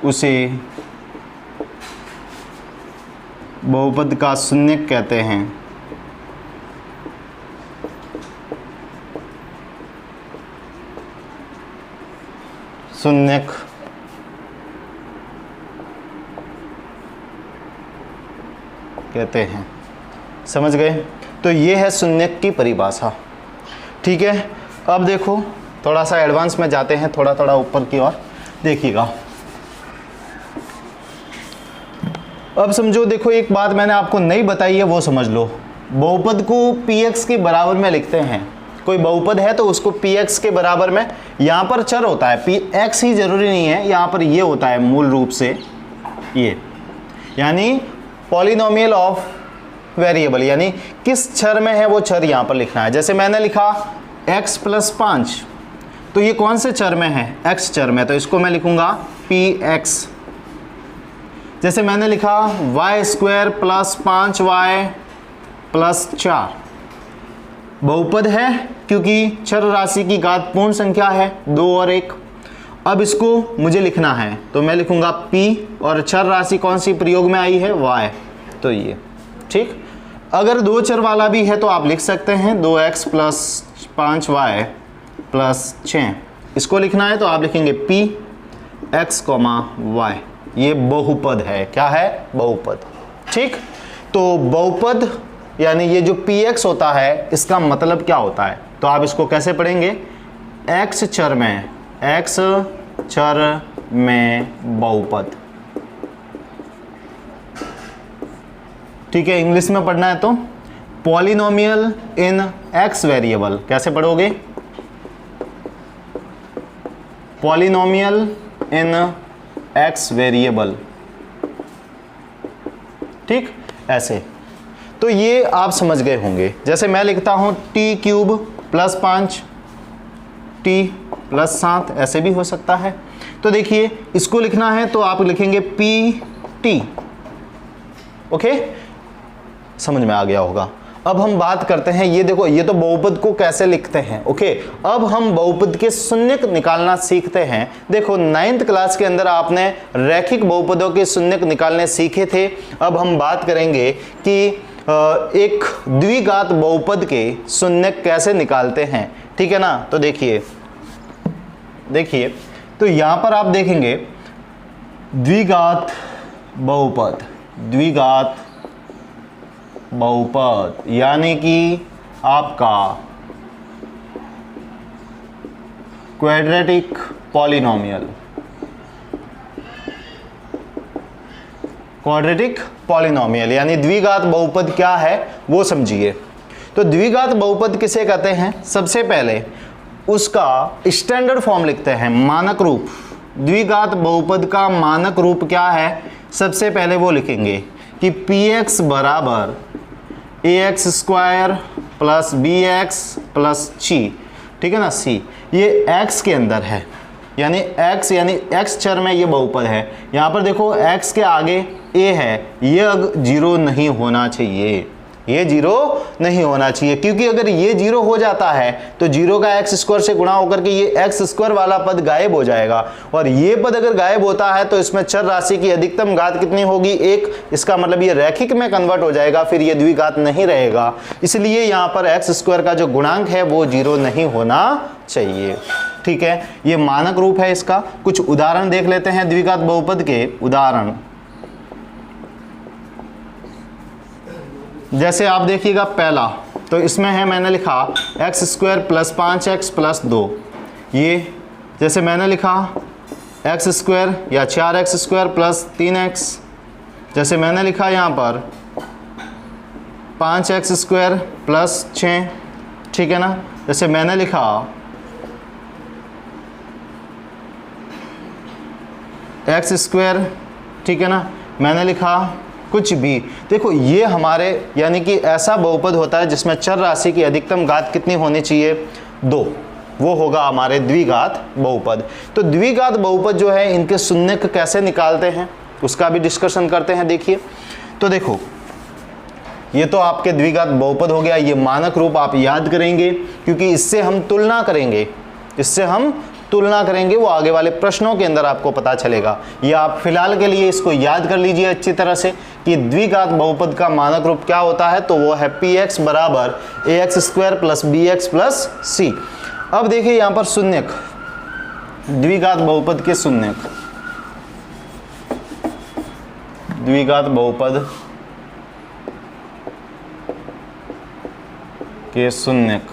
A: उसे बहुपद का शून्यक कहते हैं। शून्यक कहते हैं। समझ गए? तो ये है शून्यक की परिभाषा। ठीक है, अब देखो थोड़ा सा एडवांस में जाते हैं, थोड़ा ऊपर की ओर देखिएगा। अब समझो, देखो एक बात मैंने आपको नहीं बताई है, वो समझ लो। बहुपद को px के बराबर में लिखते हैं। कोई बहुपद है तो उसको px के बराबर में, यहाँ पर चर होता है, px ही जरूरी नहीं है, यहाँ पर ये होता है मूल रूप से ये, यानी पॉलिनोमियल ऑफ वेरिएबल, यानी किस चर में है वो चर यहाँ पर लिखना है। जैसे मैंने लिखा x + 5, तो ये कौन से चर में है? x चर में, तो इसको मैं लिखूंगा px। जैसे मैंने लिखा y² + 5y + 4, बहुपद है क्योंकि चर राशि की घात पूर्ण संख्या है, 2 और 1। अब इसको मुझे लिखना है तो मैं लिखूंगा p, और चर राशि कौन सी प्रयोग में आई है? y। तो ये ठीक। अगर 2 चर वाला भी है तो आप लिख सकते हैं 2x + 5y + 6, इसको लिखना है तो आप लिखेंगे p x, y। ये बहुपद है। क्या है? बहुपद। ठीक। तो बहुपद यानी ये जो px होता है, इसका मतलब क्या होता है? तो आप इसको कैसे पढ़ेंगे? x चर में बहुपद। ठीक है, इंग्लिश में पढ़ना है तो पॉलिनोमियल इन x वेरिएबल। कैसे पढ़ोगे? पॉलिनोमियल इन x वेरिएबल। ठीक, ऐसे। तो ये आप समझ गए होंगे। जैसे मैं लिखता हूं t³ + 5 t + 7, ऐसे भी हो सकता है। तो देखिए इसको लिखना है तो आप लिखेंगे pt। ओके, समझ में आ गया होगा। अब हम बात करते हैं, ये देखो ये तो बहुपद को कैसे लिखते हैं। ओके, अब हम बहुपद के शून्यक निकालना सीखते हैं। देखो 9th क्लास के अंदर आपने रैखिक बहुपदों के शून्यक निकालने सीखे थे। अब हम बात करेंगे कि एक द्विघात बहुपद के शून्यक कैसे निकालते हैं। ठीक है ना? तो देखिए तो यहां पर आप देखेंगे द्विघात बहुपद यानी कि आपका क्वाड्रेटिक पॉलिनोमियल यानी द्विघात बहुपद क्या है वो समझिए। तो द्विघात बहुपद किसे कहते हैं? सबसे पहले उसका स्टैंडर्ड फॉर्म लिखते हैं, मानक रूप। द्विघात बहुपद का मानक रूप क्या है? सबसे पहले वो लिखेंगे कि px बराबर ax² + bx + c। ठीक है ना? c ये x के अंदर है, यानी x चर में ये बहुपद है। यहाँ पर देखो x के आगे a है, ये 0 नहीं होना चाहिए, ये 0 नहीं होना चाहिए, क्योंकि अगर ये 0 हो जाता है तो 0 का x² से गुणा होकर के ये x² वाला पद गायब हो जाएगा, और ये पद अगर गायब होता है तो इसमें चर राशि की अधिकतम घात कितनी होगी? 1। इसका मतलब ये रैखिक में कन्वर्ट हो जाएगा, फिर ये द्विघात नहीं रहेगा। इसलिए यहाँ पर x² का जो गुणांक है वो 0 नहीं होना चाहिए। ठीक है, ये मानक रूप है इसका। कुछ उदाहरण देख लेते हैं द्विघात बहुपद के उदाहरण। जैसे आप देखिएगा पहला, तो इसमें है मैंने लिखा x² + 5x + 2। ये जैसे मैंने लिखा एक्स स्क्वायर या 4x स्क्वायर प्लस 3x, जैसे मैंने लिखा यहाँ पर 5x स्क्वायर प्लस 6, ठीक है ना। जैसे मैंने लिखा एक्स स्क्वायर, ठीक है ना, मैंने लिखा कुछ भी। देखो ये हमारे यानी कि ऐसा बहुपद होता है जिसमें चर राशि की अधिकतम घात कितनी होनी चाहिए, 2, वो होगा हमारे द्विघात बहुपद। तो द्विघात बहुपद जो है इनके शून्यक कैसे निकालते हैं उसका भी डिस्कशन करते हैं। देखिए तो देखो ये तो आपके द्विघात बहुपद हो गया, ये मानक रूप आप याद करेंगे क्योंकि इससे हम तुलना करेंगे, वो आगे वाले प्रश्नों के अंदर आपको पता चलेगा। ये आप फिलहाल के लिए इसको याद कर लीजिए अच्छी तरह से कि द्विघात बहुपद का मानक रूप क्या होता है, तो वो है px बराबर ax square plus bx plus c। अब देखिए यहाँ पर शून्यक, द्विघात बहुपद के शून्यक, द्विघात बहुपद के शून्यक,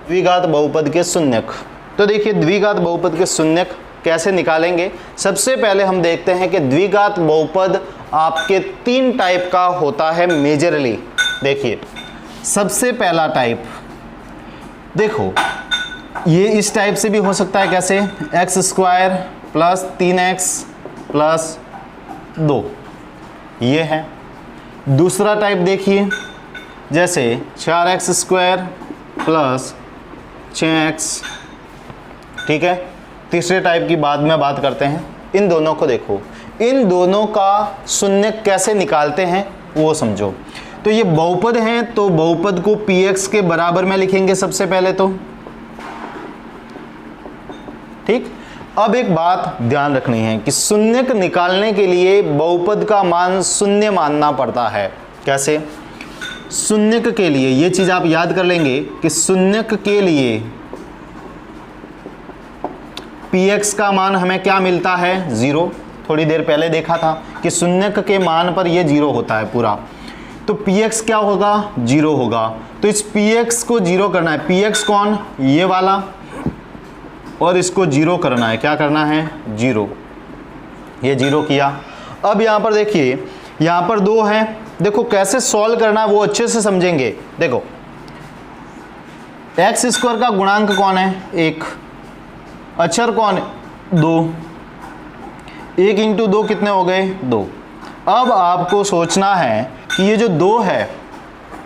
A: द्विघात बहुपद के शून्यक। तो देखिए द्विघात बहुपद के शून्यक कैसे निकालेंगे। सबसे पहले हम देखते हैं कि द्विघात बहुपद आपके 3 टाइप का होता है मेजरली। देखिए सबसे पहला टाइप, देखो ये इस टाइप से भी हो सकता है, कैसे, x square plus 3x plus 2, ये है। दूसरा टाइप देखिए जैसे 4x स्क्वायर प्लस 6x, ठीक है। तीसरे टाइप की बाद में बात करते हैं। इन दोनों को देखो, इन दोनों का शून्यक कैसे निकालते हैं वो समझो। तो ये बहुपद हैं तो बहुपद को px के बराबर में लिखेंगे सबसे पहले तो, ठीक। अब एक बात ध्यान रखनी है कि शून्यक निकालने के लिए बहुपद का मान शून्य मानना पड़ता है। कैसे, शून्यक के लिए ये चीज आप याद कर लेंगे कि शून्यक के लिए px का मान हमें क्या मिलता है, 0। थोड़ी देर पहले देखा था कि शून्यक के मान पर ये 0 होता है पूरा, तो px क्या होगा, 0 होगा। तो इस px को 0 करना है, px कौन, ये वाला, और इसको 0 करना है, क्या करना है, 0। ये 0 किया। अब यहाँ पर देखिए यहाँ पर 2 है, देखो कैसे सॉल्व करना है वो अच्छे से समझेंगे। देखो एक्स स्क्वायर का गुणांक कौन है, 1, अक्षर कौन है, 2, 1 इंटू 2 कितने हो गए, 2। अब आपको सोचना है कि ये जो 2 है,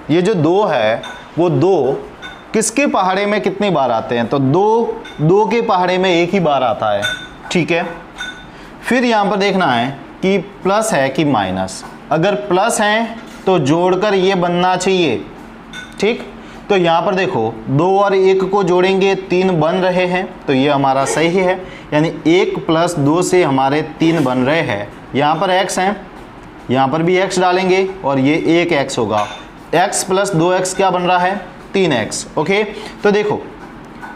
A: ये जो 2 है वो 2 किसके पहाड़े में कितनी बार आते हैं, तो 2 के पहाड़े में 1 ही बार आता है, ठीक है। फिर यहाँ पर देखना है कि प्लस है कि माइनस, अगर प्लस है तो जोड़कर ये बनना चाहिए, ठीक। तो यहाँ पर देखो 2 और 1 को जोड़ेंगे 3 बन रहे हैं, तो ये हमारा सही है, यानी 1 प्लस 2 से हमारे 3 बन रहे हैं। यहाँ पर x हैं, यहाँ पर भी x डालेंगे और ये 1x होगा, x प्लस 2x क्या बन रहा है, 3x, ओके। तो देखो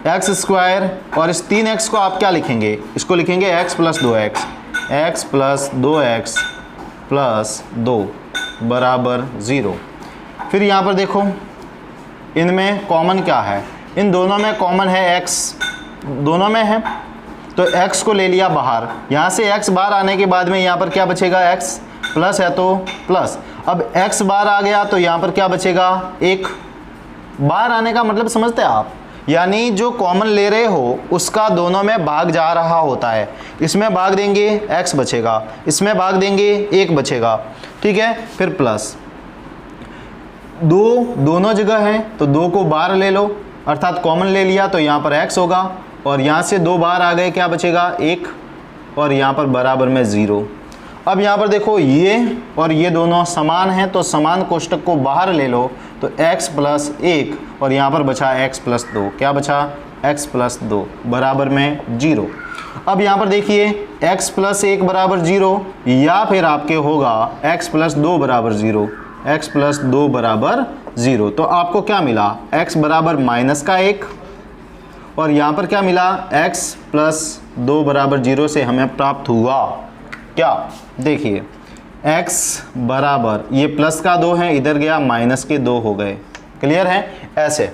A: एक्स स्क्वायर और इस 3x को आप क्या लिखेंगे, इसको लिखेंगे x plus 2x, x plus 2x plus 2 बराबर 0। फिर यहाँ पर देखो इनमें कॉमन क्या है, इन दोनों में कॉमन है x, दोनों में है, तो x को ले लिया बाहर। यहाँ से x बाहर आने के बाद में यहाँ पर क्या बचेगा, x प्लस है तो प्लस। अब x बाहर आ गया तो यहाँ पर क्या बचेगा, 1। बाहर आने का मतलब समझते हैं आप, यानी जो कॉमन ले रहे हो उसका दोनों में भाग जा रहा होता है। इसमें भाग देंगे x बचेगा, इसमें भाग देंगे 1 बचेगा, ठीक है। फिर प्लस 2 दोनों जगह है तो 2 को बाहर ले लो, अर्थात कॉमन ले लिया, तो यहाँ पर x होगा और यहाँ से 2 बाहर आ गए, क्या बचेगा, 1, और यहाँ पर बराबर में 0। अब यहाँ पर देखो ये और ये दोनों समान हैं तो समान कोष्टक को बाहर ले लो, तो x प्लस 1 और यहाँ पर बचा x प्लस 2, क्या बचा, x प्लस 2 बराबर में 0। अब यहाँ पर देखिए x प्लस 1 बराबर 0 या फिर आपके होगा x प्लस 2 बराबर 0, x प्लस 2 बराबर 0। तो आपको क्या मिला, x बराबर माइनस का 1 और यहाँ पर क्या मिला, x प्लस 2 बराबर 0 से हमें प्राप्त हुआ क्या, देखिए x बराबर ये प्लस का 2 है, इधर गया माइनस के 2 हो गए, क्लियर है ऐसे।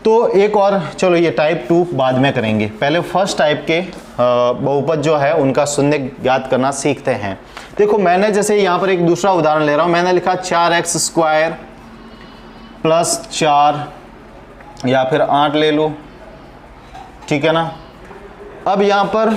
A: तो एक और, चलो ये टाइप 2 बाद में करेंगे, पहले फर्स्ट टाइप के बहुपद जो है उनका शून्य ज्ञात करना सीखते हैं। देखो मैंने जैसे यहाँ पर एक दूसरा उदाहरण ले रहा हूँ, मैंने लिखा 4x² प्लस 4 या फिर 8 ले लो, ठीक है ना। अब यहाँ पर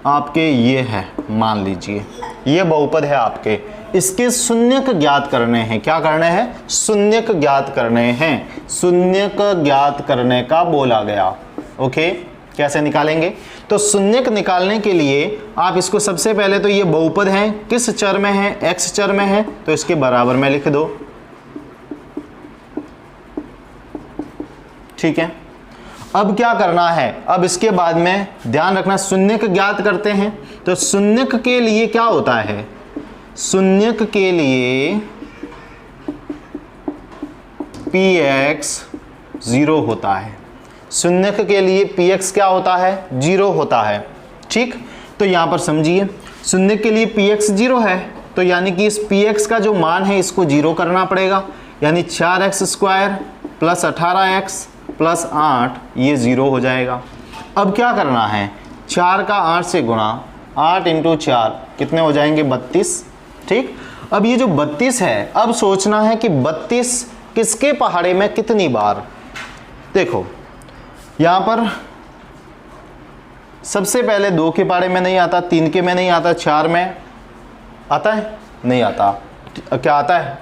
A: आपके ये है, मान लीजिए ये बहुपद है आपके, इसके शून्यक ज्ञात करने हैं। क्या करने हैं? शून्यक ज्ञात करने हैं। शून्यक ज्ञात करने का बोला गया। ओके, कैसे निकालेंगे? तो शून्यक निकालने के लिए आप इसको सबसे पहले तो ये बहुपद है, किस चर में है? x चर में है, तो इसके बराबर में लिख दो, ठीक है। अब क्या करना है? अब इसके बाद में ध्यान रखना, शून्यक ज्ञात करते हैं तो शून्यक के लिए क्या होता है? शून्यक के लिए px 0 होता है। शून्यक के लिए px क्या होता है? 0 होता है, ठीक। तो यहां पर समझिए, शून्यक के लिए px 0 है, तो यानी कि इस px का जो मान है इसको 0 करना पड़ेगा, यानी 4x² प्लस 18x प्लस 8 ये 0 हो जाएगा। अब क्या करना है? 4 का 8 से गुणा, 8 × 4 कितने हो जाएंगे? 32, ठीक। अब ये जो 32 है, अब सोचना है कि 32 किसके पहाड़े में कितनी बार? देखो यहाँ पर सबसे पहले 2 के पहाड़े में नहीं आता, 3 के में नहीं आता, 4 में आता है? नहीं आता। क्या आता है?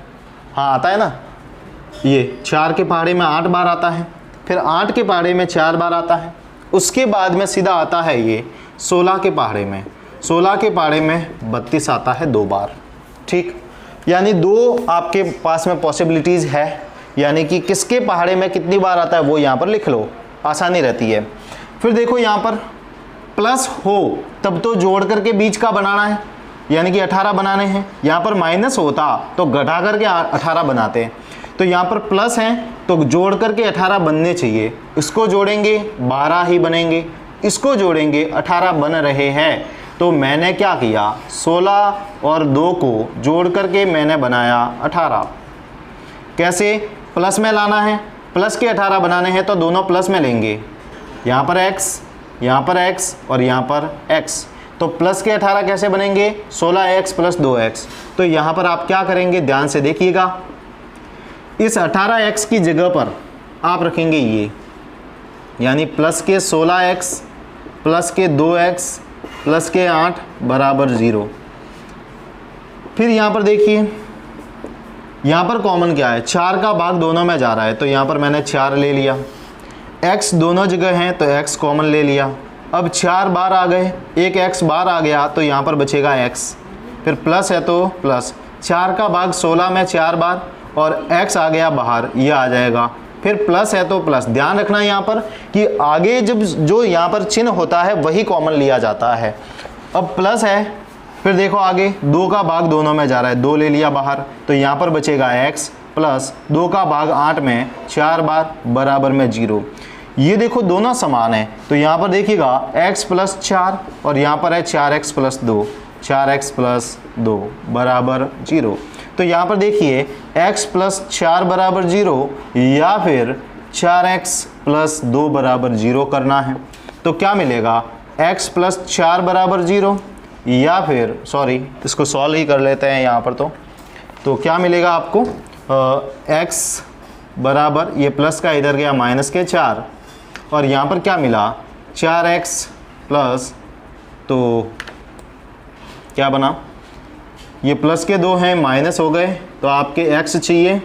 A: हाँ आता है ना। ये 4 के पहाड़े में 8 बार आता है, फिर 8 के पहाड़े में 4 बार आता है, उसके बाद में सीधा आता है ये 16 के पहाड़े में। 16 के पहाड़े में 32 आता है 2 बार, ठीक। यानी 2 आपके पास में पॉसिबिलिटीज़ है, यानी कि किसके पहाड़े में कितनी बार आता है वो यहाँ पर लिख लो, आसानी रहती है। फिर देखो यहाँ पर प्लस हो तब तो जोड़ करके बीच का बनाना है, यानी कि 18 बनाने हैं। यहाँ पर माइनस होता तो घटा करके 18 बनाते हैं, तो यहाँ पर प्लस हैं तो जोड़ करके 18 बनने चाहिए। इसको जोड़ेंगे 12 ही बनेंगे, इसको जोड़ेंगे 18 बन रहे हैं। तो मैंने क्या किया? 16 और 2 को जोड़ करके मैंने बनाया 18। कैसे? प्लस में लाना है, प्लस के 18 बनाने हैं तो दोनों प्लस में लेंगे, यहाँ पर x, यहाँ पर x और यहाँ पर x। तो प्लस के 18 कैसे बनेंगे? 16x plus 2x। तो यहाँ पर आप क्या करेंगे? ध्यान से देखिएगा, इस 18x की जगह पर आप रखेंगे ये, यानी प्लस के 16x प्लस के 2x प्लस के 8 बराबर 0। फिर यहाँ पर देखिए, यहाँ पर कॉमन क्या है? 4 का भाग दोनों में जा रहा है, तो यहाँ पर मैंने 4 ले लिया। x दोनों जगह हैं तो x कॉमन ले लिया। अब 4 बार आ गए, एक x बार आ गया तो यहाँ पर बचेगा x। फिर प्लस है तो प्लस, 4 का भाग 16 में 4 बार और x आ गया बाहर, ये आ जाएगा। फिर प्लस है तो प्लस। ध्यान रखना यहाँ पर कि आगे जब जो यहाँ पर चिन्ह होता है वही कॉमन लिया जाता है। अब प्लस है, फिर देखो आगे 2 का भाग दोनों में जा रहा है, 2 ले लिया बाहर, तो यहाँ पर बचेगा x प्लस 2 का भाग 8 में 4 बार बराबर में 0। ये देखो दोनों समान है, तो यहाँ पर देखिएगा x प्लस 4 और यहाँ पर है 4x प्लस 2, 4x प्लस 2 बराबर 0। तो यहाँ पर देखिए x प्लस 4 बराबर 0 या फिर 4x प्लस 2 बराबर 0 करना है। तो क्या मिलेगा? x प्लस 4 बराबर 0 या फिर इसको सॉल्व ही कर लेते हैं यहाँ पर। तो क्या मिलेगा आपको? x बराबर, ये प्लस का इधर गया माइनस के 4 और यहाँ पर क्या मिला? 4x प्लस, तो क्या बना? ये प्लस के 2 हैं, माइनस हो गए, तो आपके x चाहिए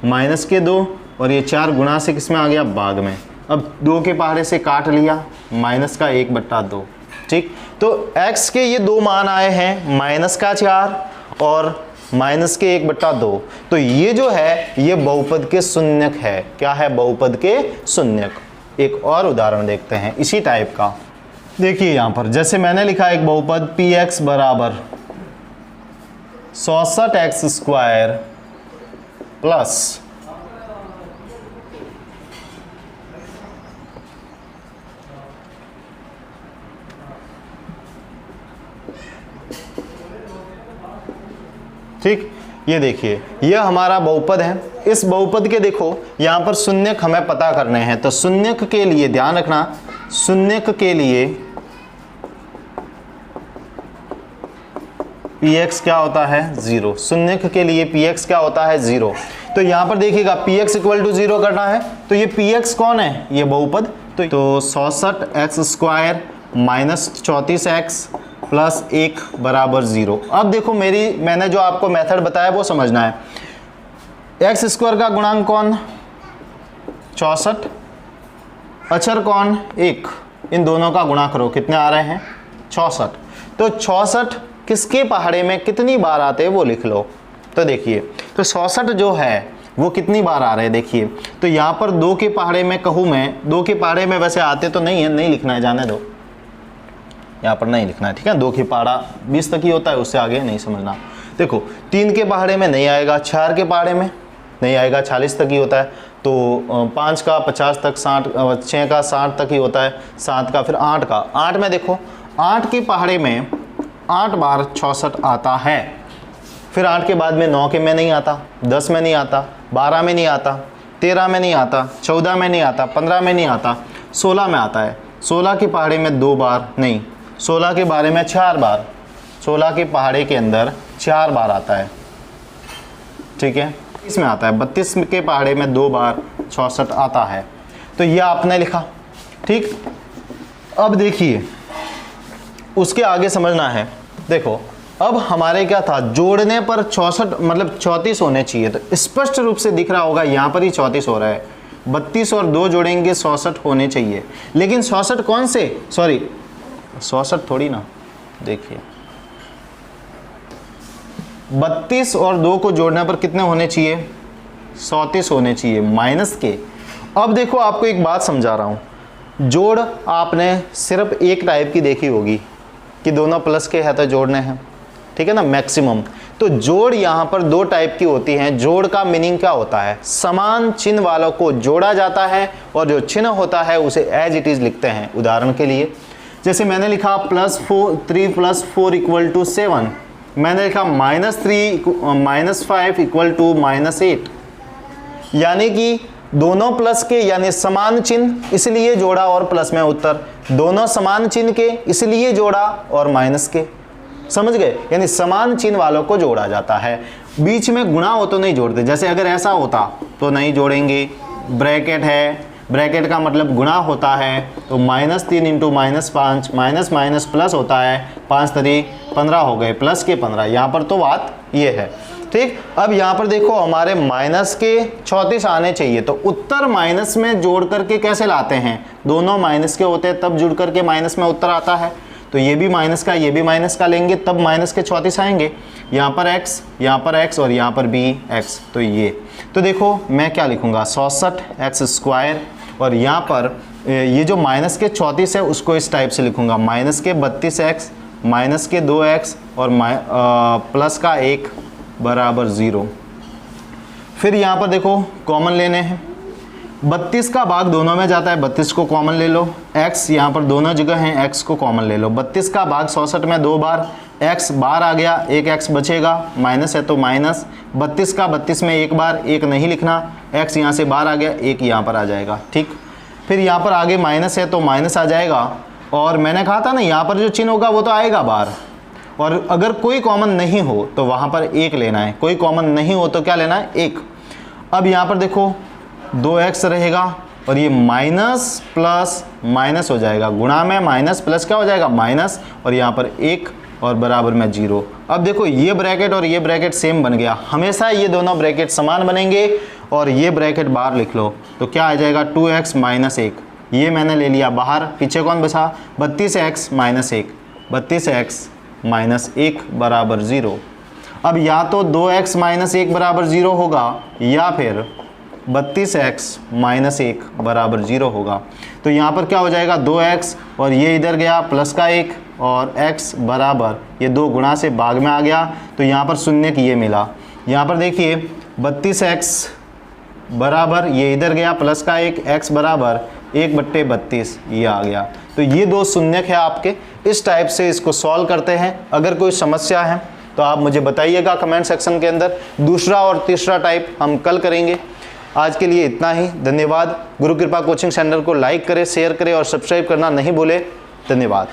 A: माइनस के 2 और ये 4 गुणा से किस में आ गया? भाग में। अब 2 के पहाड़े से काट लिया, माइनस का 1/2, ठीक। तो x के ये 2 मान आए हैं, माइनस का 4 और माइनस के 1/2। तो ये जो है ये बहुपद के शून्यक है। क्या है? बहुपद के शून्यक। एक और उदाहरण देखते हैं इसी टाइप का। देखिए यहाँ पर जैसे मैंने लिखा एक बहुपद px बराबर 66x² प्लस ठीक। ये देखिए ये हमारा बहुपद है। इस बहुपद के देखो यहाँ पर शून्यक हमें पता करने हैं, तो शून्यक के लिए ध्यान रखना, शून्यक के लिए px क्या होता है 0। शून्यक के लिए px क्या होता है 0। तो यहाँ पर देखिएगा px इक्वल टू 0 करना है, तो ये px कौन है, ये बहुपद। तो 66x² माइनस 34x प्लस 1 बराबर 0। अब देखो मैंने जो आपको मेथड बताया वो समझना है। x² का गुणांक कौन 64, अचर कौन 1, इन दोनों का गुणा करो, कितने आ रहे हैं 66। तो 66 किसके पहाड़े में कितनी बार आते हैं वो लिख लो। तो देखिए तो 66 जो है वो कितनी बार आ रहे हैं, देखिए तो यहाँ पर 2 के पहाड़े में कहूँ मैं, 2 के पहाड़े में वैसे आते तो नहीं है, नहीं लिखना है, जाने दो, यहाँ पर नहीं लिखना है, ठीक है। 2 की पहाड़ा 20 तक ही होता है, उससे आगे नहीं समझना। देखो 3 के पहाड़े में नहीं आएगा, 4 के पहाड़े में नहीं आएगा, 40 तक ही होता है, तो 5 का 50 तक, 60, 6 का 60 तक ही होता है, 7 का, फिर 8 का, 8 में देखो 8 के पहाड़े में 8 बार 66 आता है। फिर 8 के बाद में 9 के में नहीं आता, 10 में नहीं आता, 12 में नहीं आता, 13 में नहीं आता, 14 में नहीं आता, 15 में नहीं आता, 16 में आता है। 16 के पहाड़े में 2 बार नहीं, 16 के बारे में 4 बार, 16 के पहाड़े के अंदर 4 बार आता है, ठीक है। इसमें आता है 32 के पहाड़े में 2 बार 66 आता है। तो यह आपने लिखा, ठीक। अब देखिए उसके आगे समझना है। देखो अब हमारे क्या था, जोड़ने पर 64 मतलब 34 होने चाहिए, तो स्पष्ट रूप से दिख रहा होगा यहाँ पर ही 34 हो रहा है। 32 और 2 जोड़ेंगे 66 होने चाहिए, लेकिन 66 कौन से, सॉरी 66 थोड़ी ना, देखिए 32 और 2 को जोड़ने पर कितने होने चाहिए 37 होने चाहिए माइनस के। अब देखो आपको एक बात समझा रहा हूँ, जोड़ आपने सिर्फ एक टाइप की देखी होगी कि दोनों प्लस के है तो जोड़ने हैं, ठीक है ना, मैक्सिमम। तो जोड़ यहाँ पर 2 टाइप की होती हैं। जोड़ का मीनिंग क्या होता है, समान चिन्ह वालों को जोड़ा जाता है और जो चिन्ह होता है उसे एज इट इज लिखते हैं। उदाहरण के लिए जैसे मैंने लिखा +3 + 4 = 7, मैंने लिखा -3 - 5 = -8, यानी कि दोनों प्लस के यानी समान चिन्ह इसलिए जोड़ा और प्लस में उत्तर, दोनों समान चिन्ह के इसलिए जोड़ा और माइनस के, समझ गए, यानी समान चिन्ह वालों को जोड़ा जाता है। बीच में गुणा हो तो नहीं जोड़ते, जैसे अगर ऐसा होता तो नहीं जोड़ेंगे। ब्रैकेट है, ब्रैकेट का मतलब गुणा होता है, तो -3 × -5 माइनस माइनस प्लस होता है, 5 3 15 हो गए, प्लस के 15। यहाँ पर तो बात ये है, ठीक। अब यहाँ पर देखो हमारे माइनस के 34 आने चाहिए, तो उत्तर माइनस में जोड़ करके कैसे लाते हैं, दोनों माइनस के होते हैं तब जुड़ करके माइनस में उत्तर आता है। तो ये भी माइनस का, ये भी माइनस का लेंगे तब माइनस के 34 आएंगे। यहाँ पर x, यहाँ पर x और यहाँ पर भी x, तो ये, तो देखो मैं क्या लिखूँगा 66x² और यहाँ पर ये जो माइनस के 34 है उसको इस टाइप से लिखूँगा, माइनस के 32x माइनस के 2x और प्लस का 1 बराबर 0। फिर यहाँ पर देखो कॉमन लेने हैं, 32 का भाग दोनों में जाता है, 32 को कॉमन ले लो, x यहाँ पर दोनों जगह हैं, x को कॉमन ले लो। 32 का भाग 66 में 2 बार, x बाहर आ गया, एक x बचेगा, माइनस है तो माइनस। 32 का 32 में 1 बार, 1 नहीं लिखना, x यहाँ से बाहर आ गया, 1 यहाँ पर आ जाएगा, ठीक। फिर यहाँ पर आगे माइनस है तो माइनस आ जाएगा, और मैंने कहा था ना यहाँ पर जो चिन्ह होगा वो तो आएगा बाहर, और अगर कोई कॉमन नहीं हो तो वहाँ पर 1 लेना है, कोई कॉमन नहीं हो तो क्या लेना है 1। अब यहाँ पर देखो 2x रहेगा और ये माइनस प्लस माइनस हो जाएगा, गुणा में माइनस प्लस क्या हो जाएगा माइनस, और यहाँ पर 1 और बराबर में 0। अब देखो ये ब्रैकेट और ये ब्रैकेट सेम बन गया, हमेशा ये दोनों ब्रैकेट समान बनेंगे, और ये ब्रैकेट बाहर लिख लो तो क्या आ जाएगा 2x - 1, ये मैंने ले लिया बाहर, पीछे कौन बचा 32x - 1, 32x - 1 बराबर 0। अब या तो 2x - 1 बराबर 0 होगा या फिर 32x - 1 बराबर 0 होगा। तो यहाँ पर क्या हो जाएगा 2x और ये इधर गया प्लस का 1 और x बराबर ये 2 गुणा से भाग में आ गया, तो यहाँ पर शून्य की ये मिला। यहाँ पर देखिए 32x बराबर ये इधर गया प्लस का 1, x बराबर 1/32 ये आ गया। तो ये 2 शून्यक है आपके। इस टाइप से इसको सॉल्व करते हैं। अगर कोई समस्या है तो आप मुझे बताइएगा कमेंट सेक्शन के अंदर। दूसरा और तीसरा टाइप हम कल करेंगे। आज के लिए इतना ही, धन्यवाद। गुरु कृपा कोचिंग सेंटर को लाइक करें, शेयर करें और सब्सक्राइब करना नहीं भूलें। धन्यवाद।